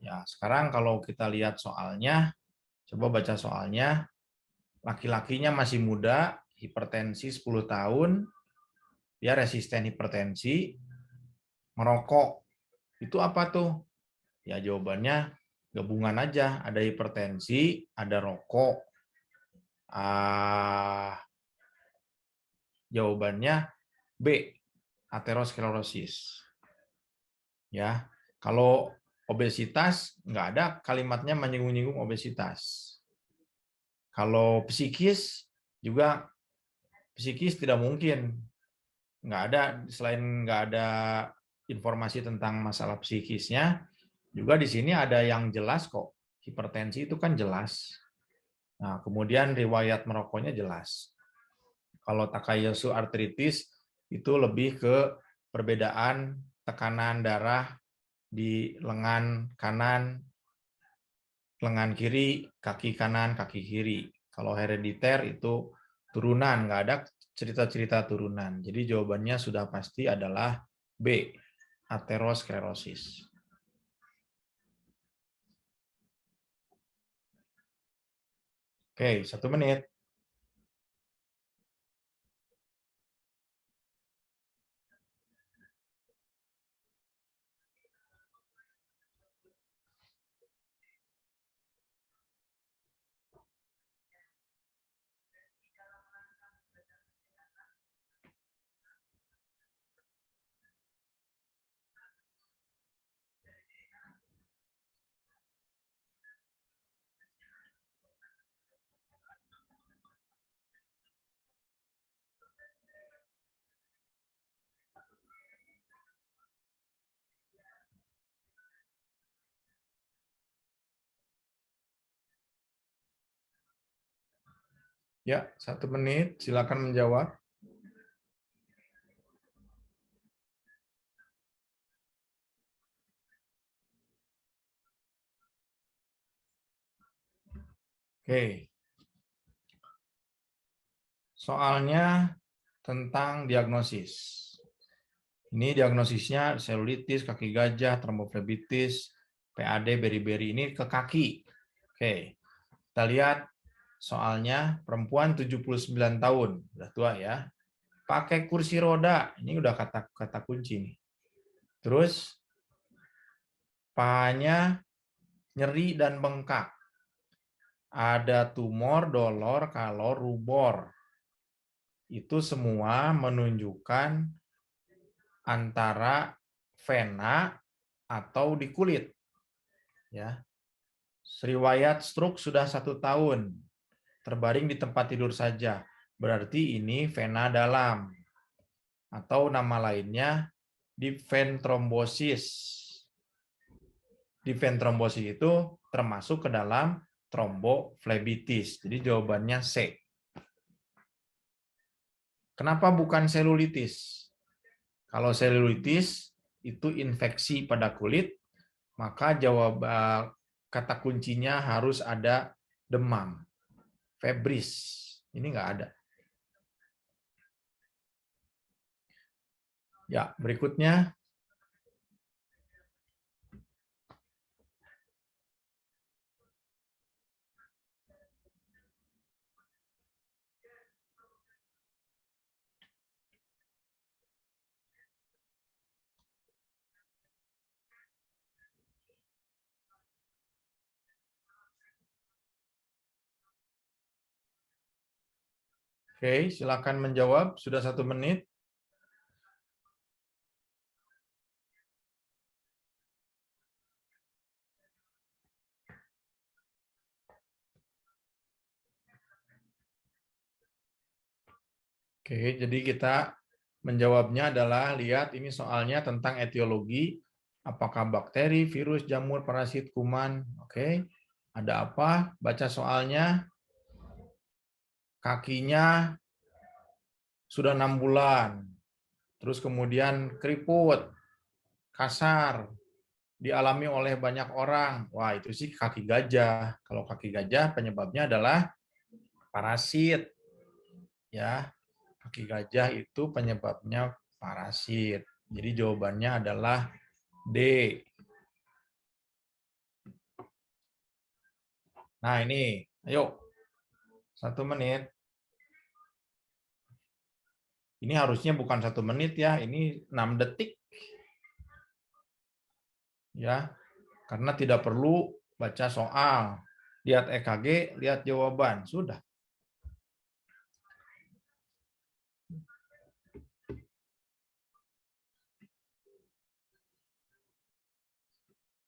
Ya, sekarang kalau kita lihat soalnya, coba baca soalnya. Laki-lakinya masih muda, hipertensi 10 tahun, dia resisten hipertensi, merokok. Itu apa tuh? Ya jawabannya gabungan aja, ada hipertensi, ada rokok. Jawabannya B, aterosklerosis. Ya, kalau obesitas nggak ada kalimatnya menyinggung-nyinggung obesitas. Kalau psikis juga psikis tidak mungkin, nggak ada, selain nggak ada informasi tentang masalah psikisnya, juga di sini ada yang jelas kok. Hipertensi itu kan jelas. Nah, kemudian riwayat merokoknya jelas. Kalau Takayasu artritis itu lebih ke perbedaan tekanan darah di lengan kanan, lengan kiri, kaki kanan, kaki kiri. Kalau herediter itu turunan, nggak ada cerita-cerita turunan. Jadi jawabannya sudah pasti adalah B, aterosklerosis. Oke, 1 menit. Ya, 1 menit. Silakan menjawab. Oke. Soalnya tentang diagnosis. Ini diagnosisnya selulitis, kaki gajah, tromboflebitis, PAD, beri-beri, ini ke kaki. Oke. Kita lihat soalnya perempuan 79 tahun, udah tua ya. Pakai kursi roda, ini udah kata kunci nih. Terus pahanya nyeri dan bengkak. Ada tumor, dolor, kalor, rubor. Itu semua menunjukkan antara vena atau di kulit. Ya, riwayat stroke sudah 1 tahun, terbaring di tempat tidur saja. Berarti ini vena dalam, atau nama lainnya deep vein thrombosis. Deep vein thrombosis itu termasuk ke dalam tromboflebitis. Jadi jawabannya C. Kenapa bukan selulitis? Kalau selulitis itu infeksi pada kulit, maka jawab kata kuncinya harus ada demam, febris. Ini nggak ada. Ya, berikutnya. Oke, silakan menjawab. Sudah 1 menit. Oke, jadi kita menjawabnya adalah, lihat ini soalnya tentang etiologi, apakah bakteri, virus, jamur, parasit, kuman. Oke, ada apa? Baca soalnya. Kakinya sudah 6 bulan. Terus kemudian keriput, kasar, dialami oleh banyak orang. Wah, itu sih kaki gajah. Kalau kaki gajah penyebabnya adalah parasit. Ya, kaki gajah itu penyebabnya parasit. Jadi jawabannya adalah D. Nah, ini, ayo. 1 menit. Ini harusnya bukan 1 menit ya, ini 6 detik. Ya, karena tidak perlu baca soal. Lihat EKG, lihat jawaban, sudah.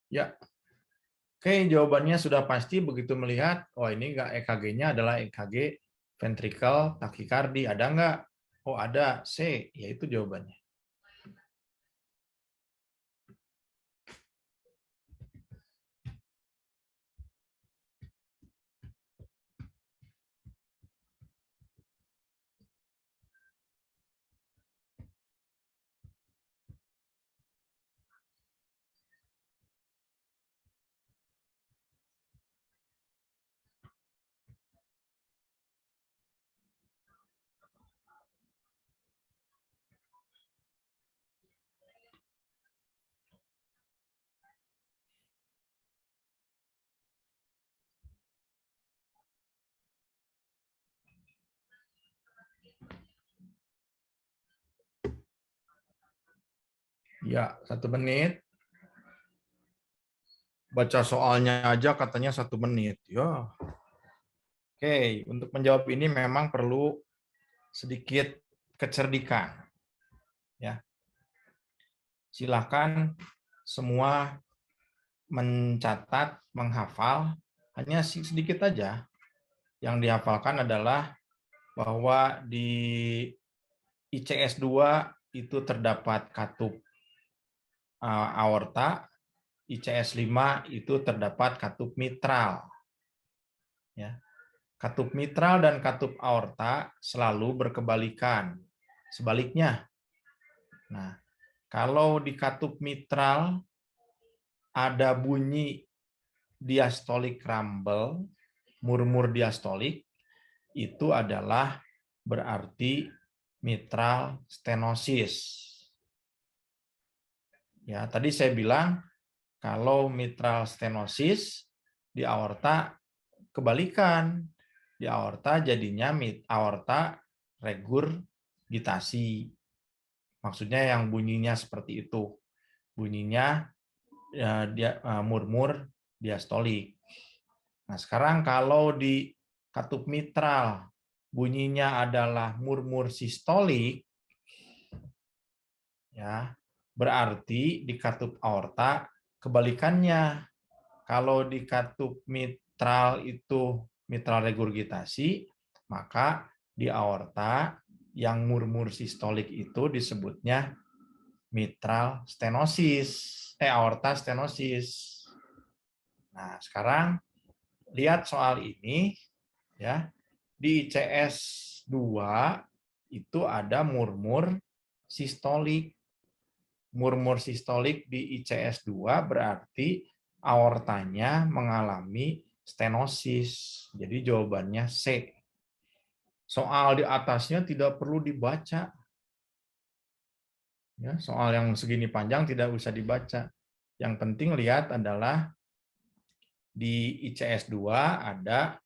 Ya, oke, jawabannya sudah pasti begitu melihat, oh ini enggak, EKG-nya adalah EKG ventricle tachycardia. Ada enggak? Oh ada, C, yaitu jawabannya. Ya, 1 menit. Baca soalnya aja katanya 1 menit. Ya. Oke, untuk menjawab ini memang perlu sedikit kecerdikan. Ya. Silakan semua mencatat, menghafal, hanya sedikit aja. Yang dihafalkan adalah bahwa di ICS 2 itu terdapat katup aorta, ICS 5 itu terdapat katup mitral. Ya. Katup mitral dan katup aorta selalu berkebalikan. Sebaliknya. Nah, kalau di katup mitral ada bunyi diastolik rumble, murmur diastolik, itu adalah berarti mitral stenosis. Ya, tadi saya bilang kalau mitral stenosis di aorta kebalikan. Di aorta jadinya aorta regurgitasi. Maksudnya yang bunyinya seperti itu. Bunyinya murmur diastolik. Nah, sekarang kalau di katup mitral bunyinya adalah murmur sistolik, ya, berarti di katup aorta kebalikannya. Kalau di katup mitral itu mitral regurgitasi, maka di aorta yang murmur sistolik itu disebutnya mitral stenosis, aorta stenosis. Nah, sekarang lihat soal ini ya. Di ICS 2 itu ada murmur sistolik. Murmur sistolik di ICS 2 berarti aortanya mengalami stenosis. Jadi jawabannya C. Soal di atasnya tidak perlu dibaca. Ya, soal yang segini panjang tidak usah dibaca. Yang penting lihat adalah di ICS 2 ada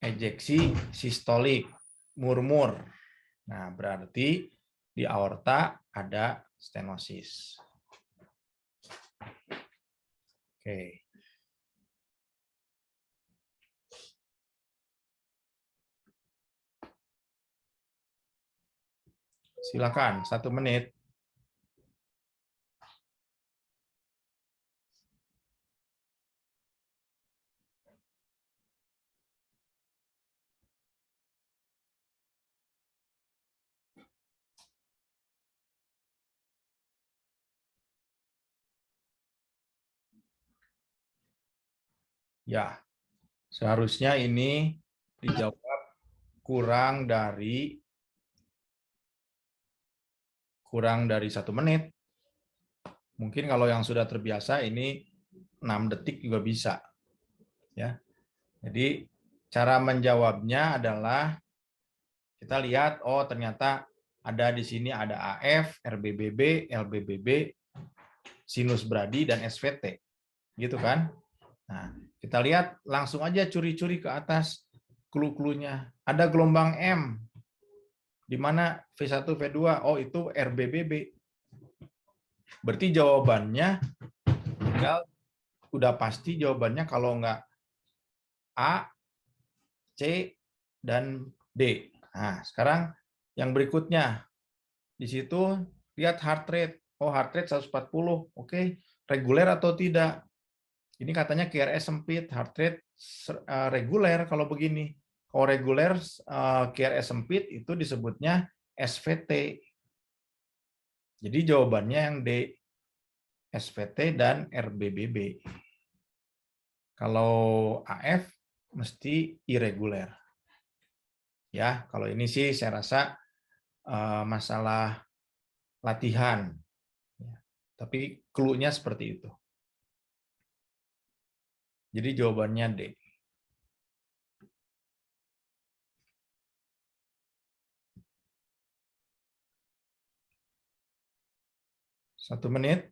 ejeksi sistolik, murmur. Nah, berarti di aorta ada stenosis. Oke. Silakan, 1 menit. Ya, seharusnya ini dijawab kurang dari 1 menit. Mungkin kalau yang sudah terbiasa ini 6 detik juga bisa. Ya. Jadi cara menjawabnya adalah kita lihat, oh ternyata ada di sini ada AF, RBBB, LBBB, sinus beradi, dan SVT. Gitu kan? Nah, kita lihat langsung aja curi-curi ke atas clue-cluenya. Ada gelombang M. Di mana V1, V2, oh itu RBBB. Berarti jawabannya tinggal udah pasti jawabannya kalau nggak A, C, dan D. Nah, sekarang yang berikutnya. Di situ lihat heart rate. Oh, heart rate 140. Oke, reguler atau tidak? Ini katanya QRS sempit, heart rate reguler kalau begini. Kalau reguler QRS sempit itu disebutnya SVT. Jadi jawabannya yang D, SVT dan RBBB. Kalau AF mesti irreguler. Ya, kalau ini sih saya rasa masalah latihan. Tapi clue-nya seperti itu. Jadi jawabannya D. Satu menit.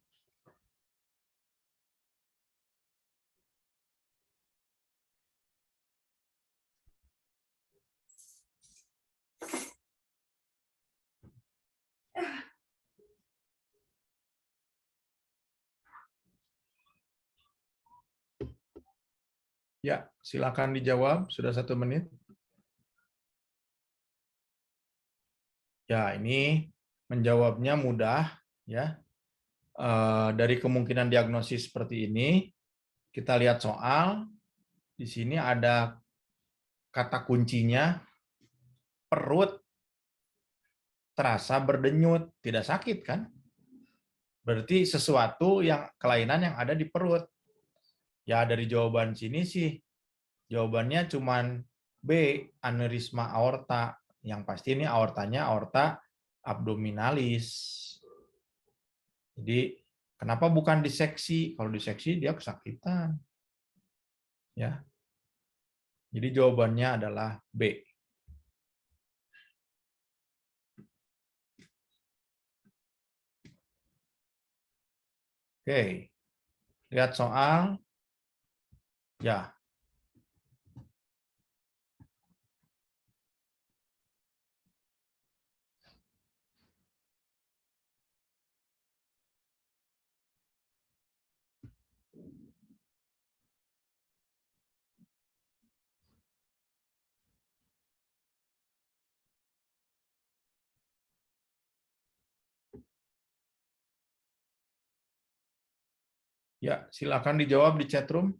Ya, silakan dijawab. Sudah 1 menit. Ya, ini menjawabnya mudah. Ya, dari kemungkinan diagnosis seperti ini, kita lihat soal. Di sini ada kata kuncinya perut terasa berdenyut, tidak sakit kan? Berarti sesuatu yang kelainan yang ada di perut. Ya, dari jawaban sini sih jawabannya cuman B, aneurisma aorta. Yang pasti ini aortanya aorta abdominalis. Jadi kenapa bukan diseksi? Kalau diseksi dia kesakitan. Ya. Jadi jawabannya adalah B. Oke. Lihat soal. Ya. Ya, silakan dijawab di chat room.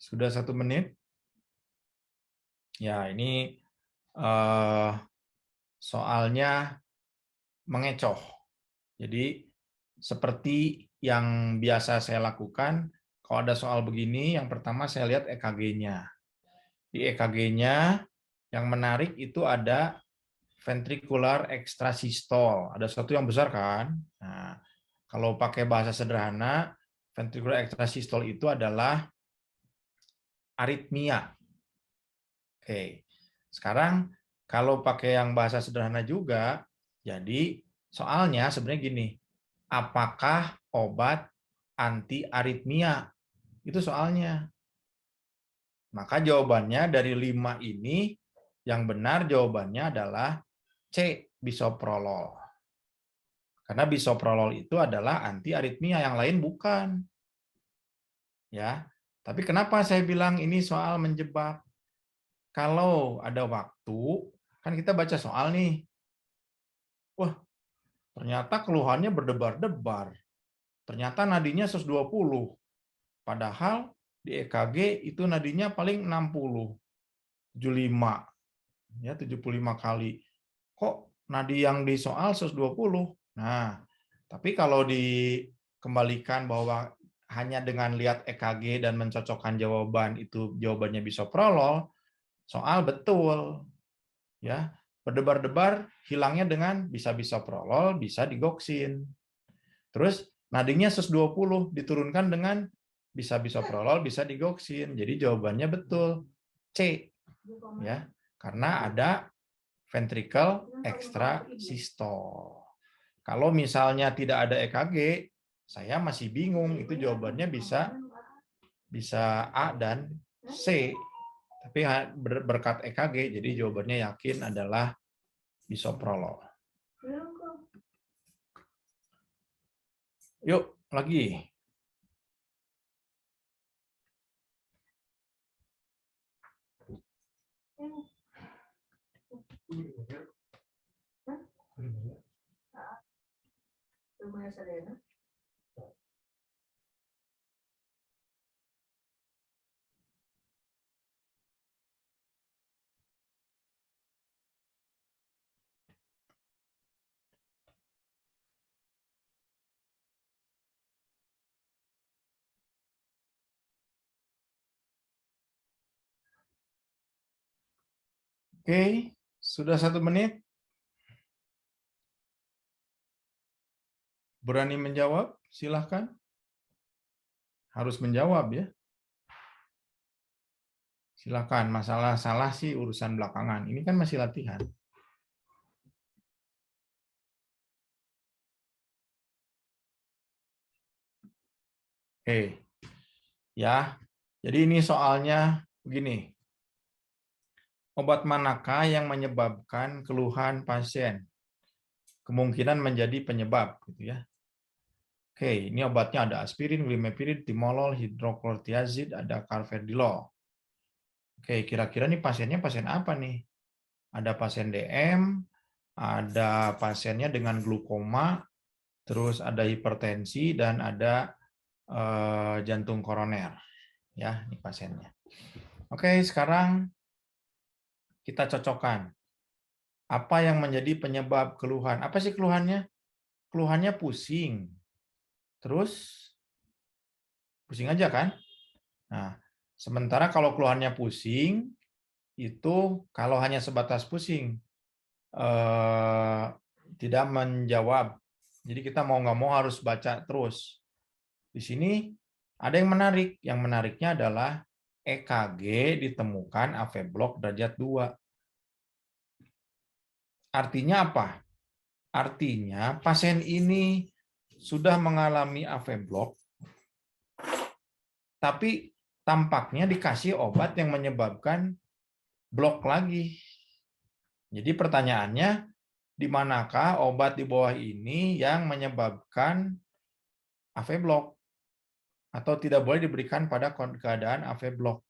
Sudah 1 menit. Ya, ini soalnya mengecoh. Jadi seperti yang biasa saya lakukan, kalau ada soal begini, yang pertama saya lihat EKG-nya. Di EKG-nya yang menarik itu ada ventricular extrasystole. Ada satu yang besar kan? Nah, kalau pakai bahasa sederhana, ventricular extrasystole itu adalah aritmia. Oke. Sekarang kalau pakai yang bahasa sederhana juga, jadi soalnya sebenarnya gini, apakah obat anti aritmia? Itu soalnya. Maka jawabannya dari 5 ini, yang benar jawabannya adalah C, bisoprolol. Karena bisoprolol itu adalah anti aritmia, yang lain bukan. Ya. Tapi kenapa saya bilang ini soal menjebak? Kalau ada waktu, kan kita baca soal nih. Wah, ternyata keluhannya berdebar-debar. Ternyata nadinya 120. Padahal di EKG itu nadinya paling 60, 75, ya 75 kali. Kok nadi yang di soal 120? Nah, tapi kalau dikembalikan bahwa hanya dengan lihat EKG dan mencocokkan jawaban itu jawabannya bisoprolol, soal betul. Ya, berdebar-debar hilangnya dengan bisa bisoprolol, bisa digoksin. Terus nadinya 120 diturunkan dengan bisa bisoprolol, bisa digoksin. Jadi jawabannya betul. C. Ya, karena ada ventricle extrasystole. Kalau misalnya tidak ada EKG, saya masih bingung. Itu jawabannya bisa A dan C. Tapi berkat EKG, jadi jawabannya yakin adalah bisoprolol. Yuk, lagi. Oke, sudah 1 menit. Berani menjawab? Silahkan. Harus menjawab ya. Silahkan. Masalah salah sih urusan belakangan. Ini kan masih latihan. Oke. Ya. Jadi ini soalnya begini. Obat manakah yang menyebabkan keluhan pasien? Kemungkinan menjadi penyebab gitu ya. Oke, ini obatnya ada aspirin, glimepirid, timolol, hidroklortiazid, ada carvedilol. Oke, kira-kira nih pasiennya pasien apa nih? Ada pasien DM, ada pasiennya dengan glukoma, terus ada hipertensi dan ada jantung koroner. Ya, ini pasiennya. Oke, sekarang kita cocokkan. Apa yang menjadi penyebab keluhan? Apa sih keluhannya? Keluhannya pusing. Terus pusing aja kan? Nah, sementara kalau keluhannya pusing, itu kalau hanya sebatas pusing, tidak menjawab. Jadi kita mau nggak mau harus baca terus. Di sini ada yang menarik. Yang menariknya adalah EKG ditemukan AV block derajat 2. Artinya apa? Artinya pasien ini sudah mengalami AV block, tapi tampaknya dikasih obat yang menyebabkan blok lagi. Jadi pertanyaannya, di manakah obat di bawah ini yang menyebabkan AV block? Atau tidak boleh diberikan pada keadaan AV block?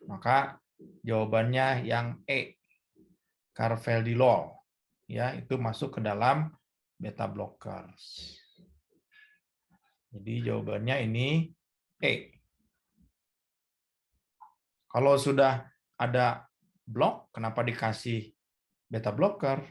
Maka jawabannya yang E, carvedilol. Ya, itu masuk ke dalam beta blockers. Jadi jawabannya ini E. Kalau sudah ada blok, kenapa dikasih beta blocker?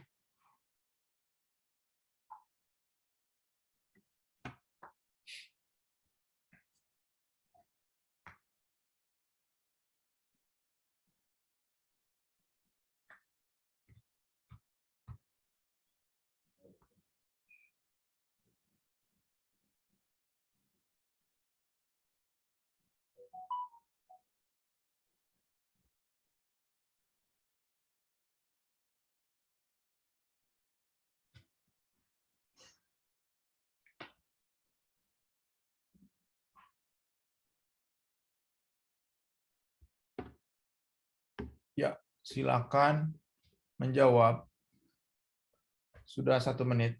Ya, silakan menjawab. Sudah 1 menit.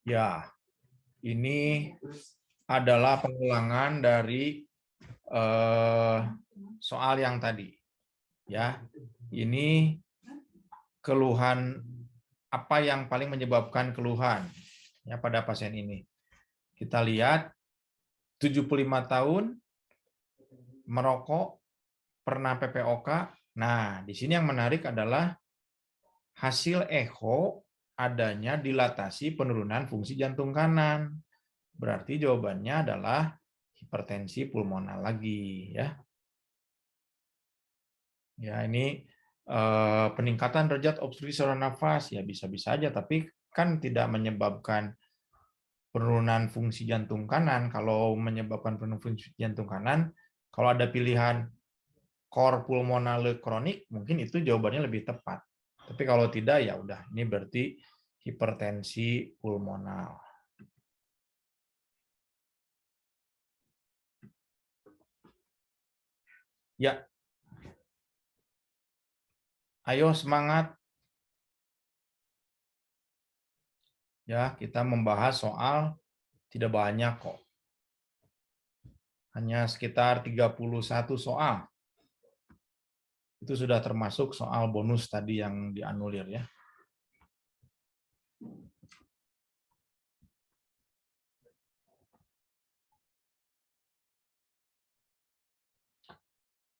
Ya, ini adalah pengulangan dari soal yang tadi. Ya, ini keluhan apa yang paling menyebabkan keluhan ya pada pasien ini. Kita lihat 75 tahun merokok, pernah PPOK. Nah, di sini yang menarik adalah hasil echo adanya dilatasi penurunan fungsi jantung kanan. Berarti jawabannya adalah hipertensi pulmonal lagi ya. Ya, ini peningkatan derajat obstruksi saluran nafas ya bisa-bisa aja, tapi kan tidak menyebabkan penurunan fungsi jantung kanan. Kalau menyebabkan penurunan fungsi jantung kanan, kalau ada pilihan cor pulmonale kronik, mungkin itu jawabannya lebih tepat. Tapi kalau tidak ya udah, ini berarti hipertensi pulmonal. Ya, ayo semangat. Ya, kita membahas soal tidak banyak kok. Hanya sekitar 31 soal. Itu sudah termasuk soal bonus tadi yang dianulir ya.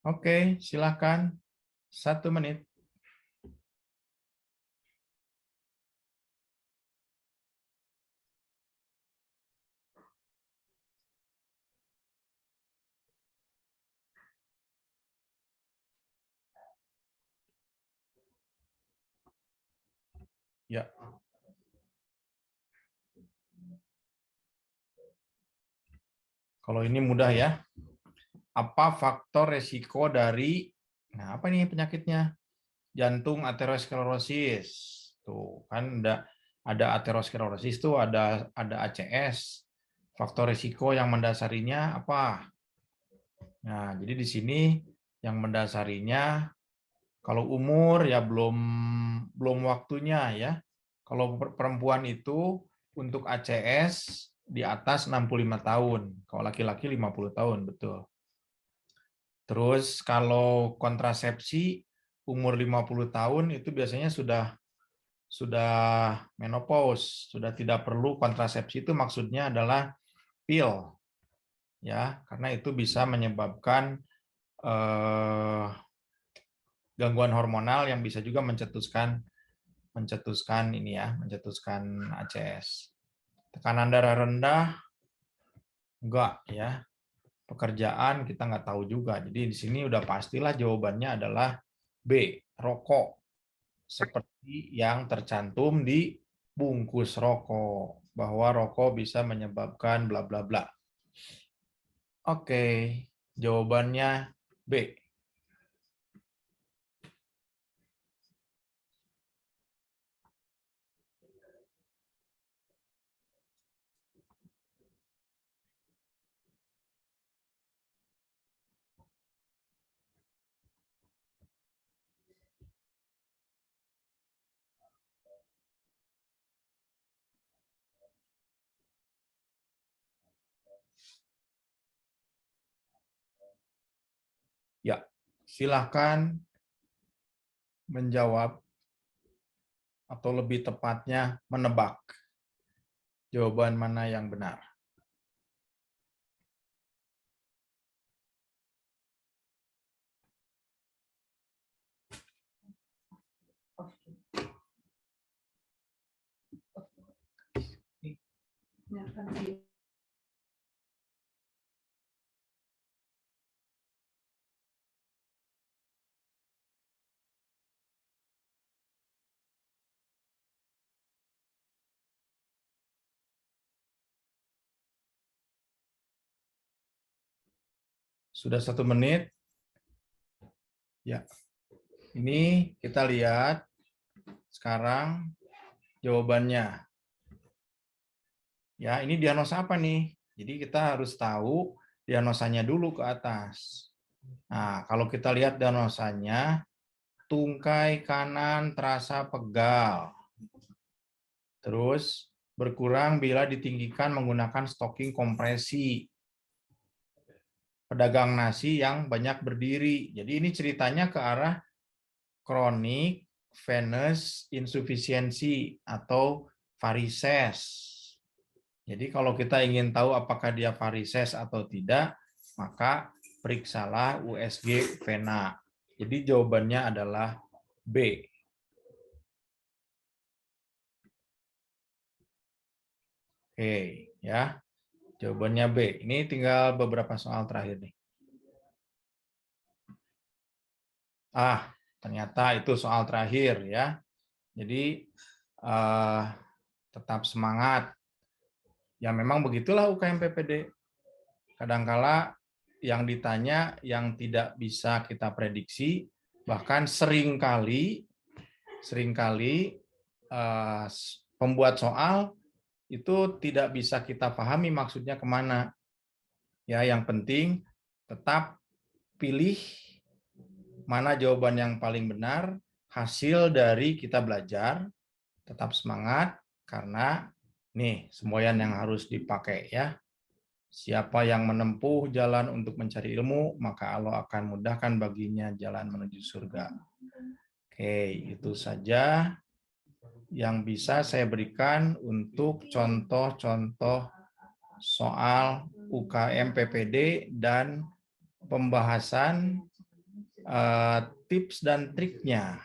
Oke, silakan. 1 menit. Ya. Kalau ini mudah ya. Apa faktor resiko dari, nah apa nih penyakitnya? Jantung aterosklerosis. Tuh, kan ada aterosklerosis tuh ada ACS. Faktor resiko yang mendasarinya apa? Nah, jadi di sini yang mendasarinya kalau umur ya belum waktunya ya. Kalau perempuan itu untuk ACS di atas 65 tahun, kalau laki-laki 50 tahun, betul. Terus kalau kontrasepsi umur 50 tahun itu biasanya sudah menopause, sudah tidak perlu kontrasepsi, itu maksudnya adalah pil ya, karena itu bisa menyebabkan gangguan hormonal yang bisa juga mencetuskan ACS. Tekanan darah rendah enggak ya. Pekerjaan kita nggak tahu juga. Jadi di sini udah pastilah jawabannya adalah B, rokok. Seperti yang tercantum di bungkus rokok, bahwa rokok bisa menyebabkan bla bla bla. Oke, jawabannya B. Ya, silahkan menjawab atau lebih tepatnya menebak jawaban mana yang benar. Sudah 1 menit. Ya, ini kita lihat sekarang jawabannya. Ya, ini diagnosa apa nih? Jadi kita harus tahu diagnosanya dulu ke atas. Nah, kalau kita lihat diagnosanya, tungkai kanan terasa pegal. Terus berkurang bila ditinggikan menggunakan stocking kompresi. Pedagang nasi yang banyak berdiri. Jadi ini ceritanya ke arah chronic venous insufficiency atau varises. Jadi kalau kita ingin tahu apakah dia varises atau tidak, maka periksalah USG vena. Jadi jawabannya adalah B. Oke, ya. Jawabannya B. Ini tinggal beberapa soal terakhir nih. Ternyata itu soal terakhir ya. Jadi tetap semangat. Ya memang begitulah UKM PPD. Kadangkala yang ditanya yang tidak bisa kita prediksi, bahkan seringkali pembuat soal itu tidak bisa kita pahami maksudnya kemana. Ya, yang penting tetap pilih mana jawaban yang paling benar, hasil dari kita belajar, tetap semangat, karena nih semboyan yang harus dipakai ya. Siapa yang menempuh jalan untuk mencari ilmu, maka Allah akan mudahkan baginya jalan menuju surga. Oke, itu saja yang bisa saya berikan untuk contoh-contoh soal UKM PPD dan pembahasan tips dan triknya.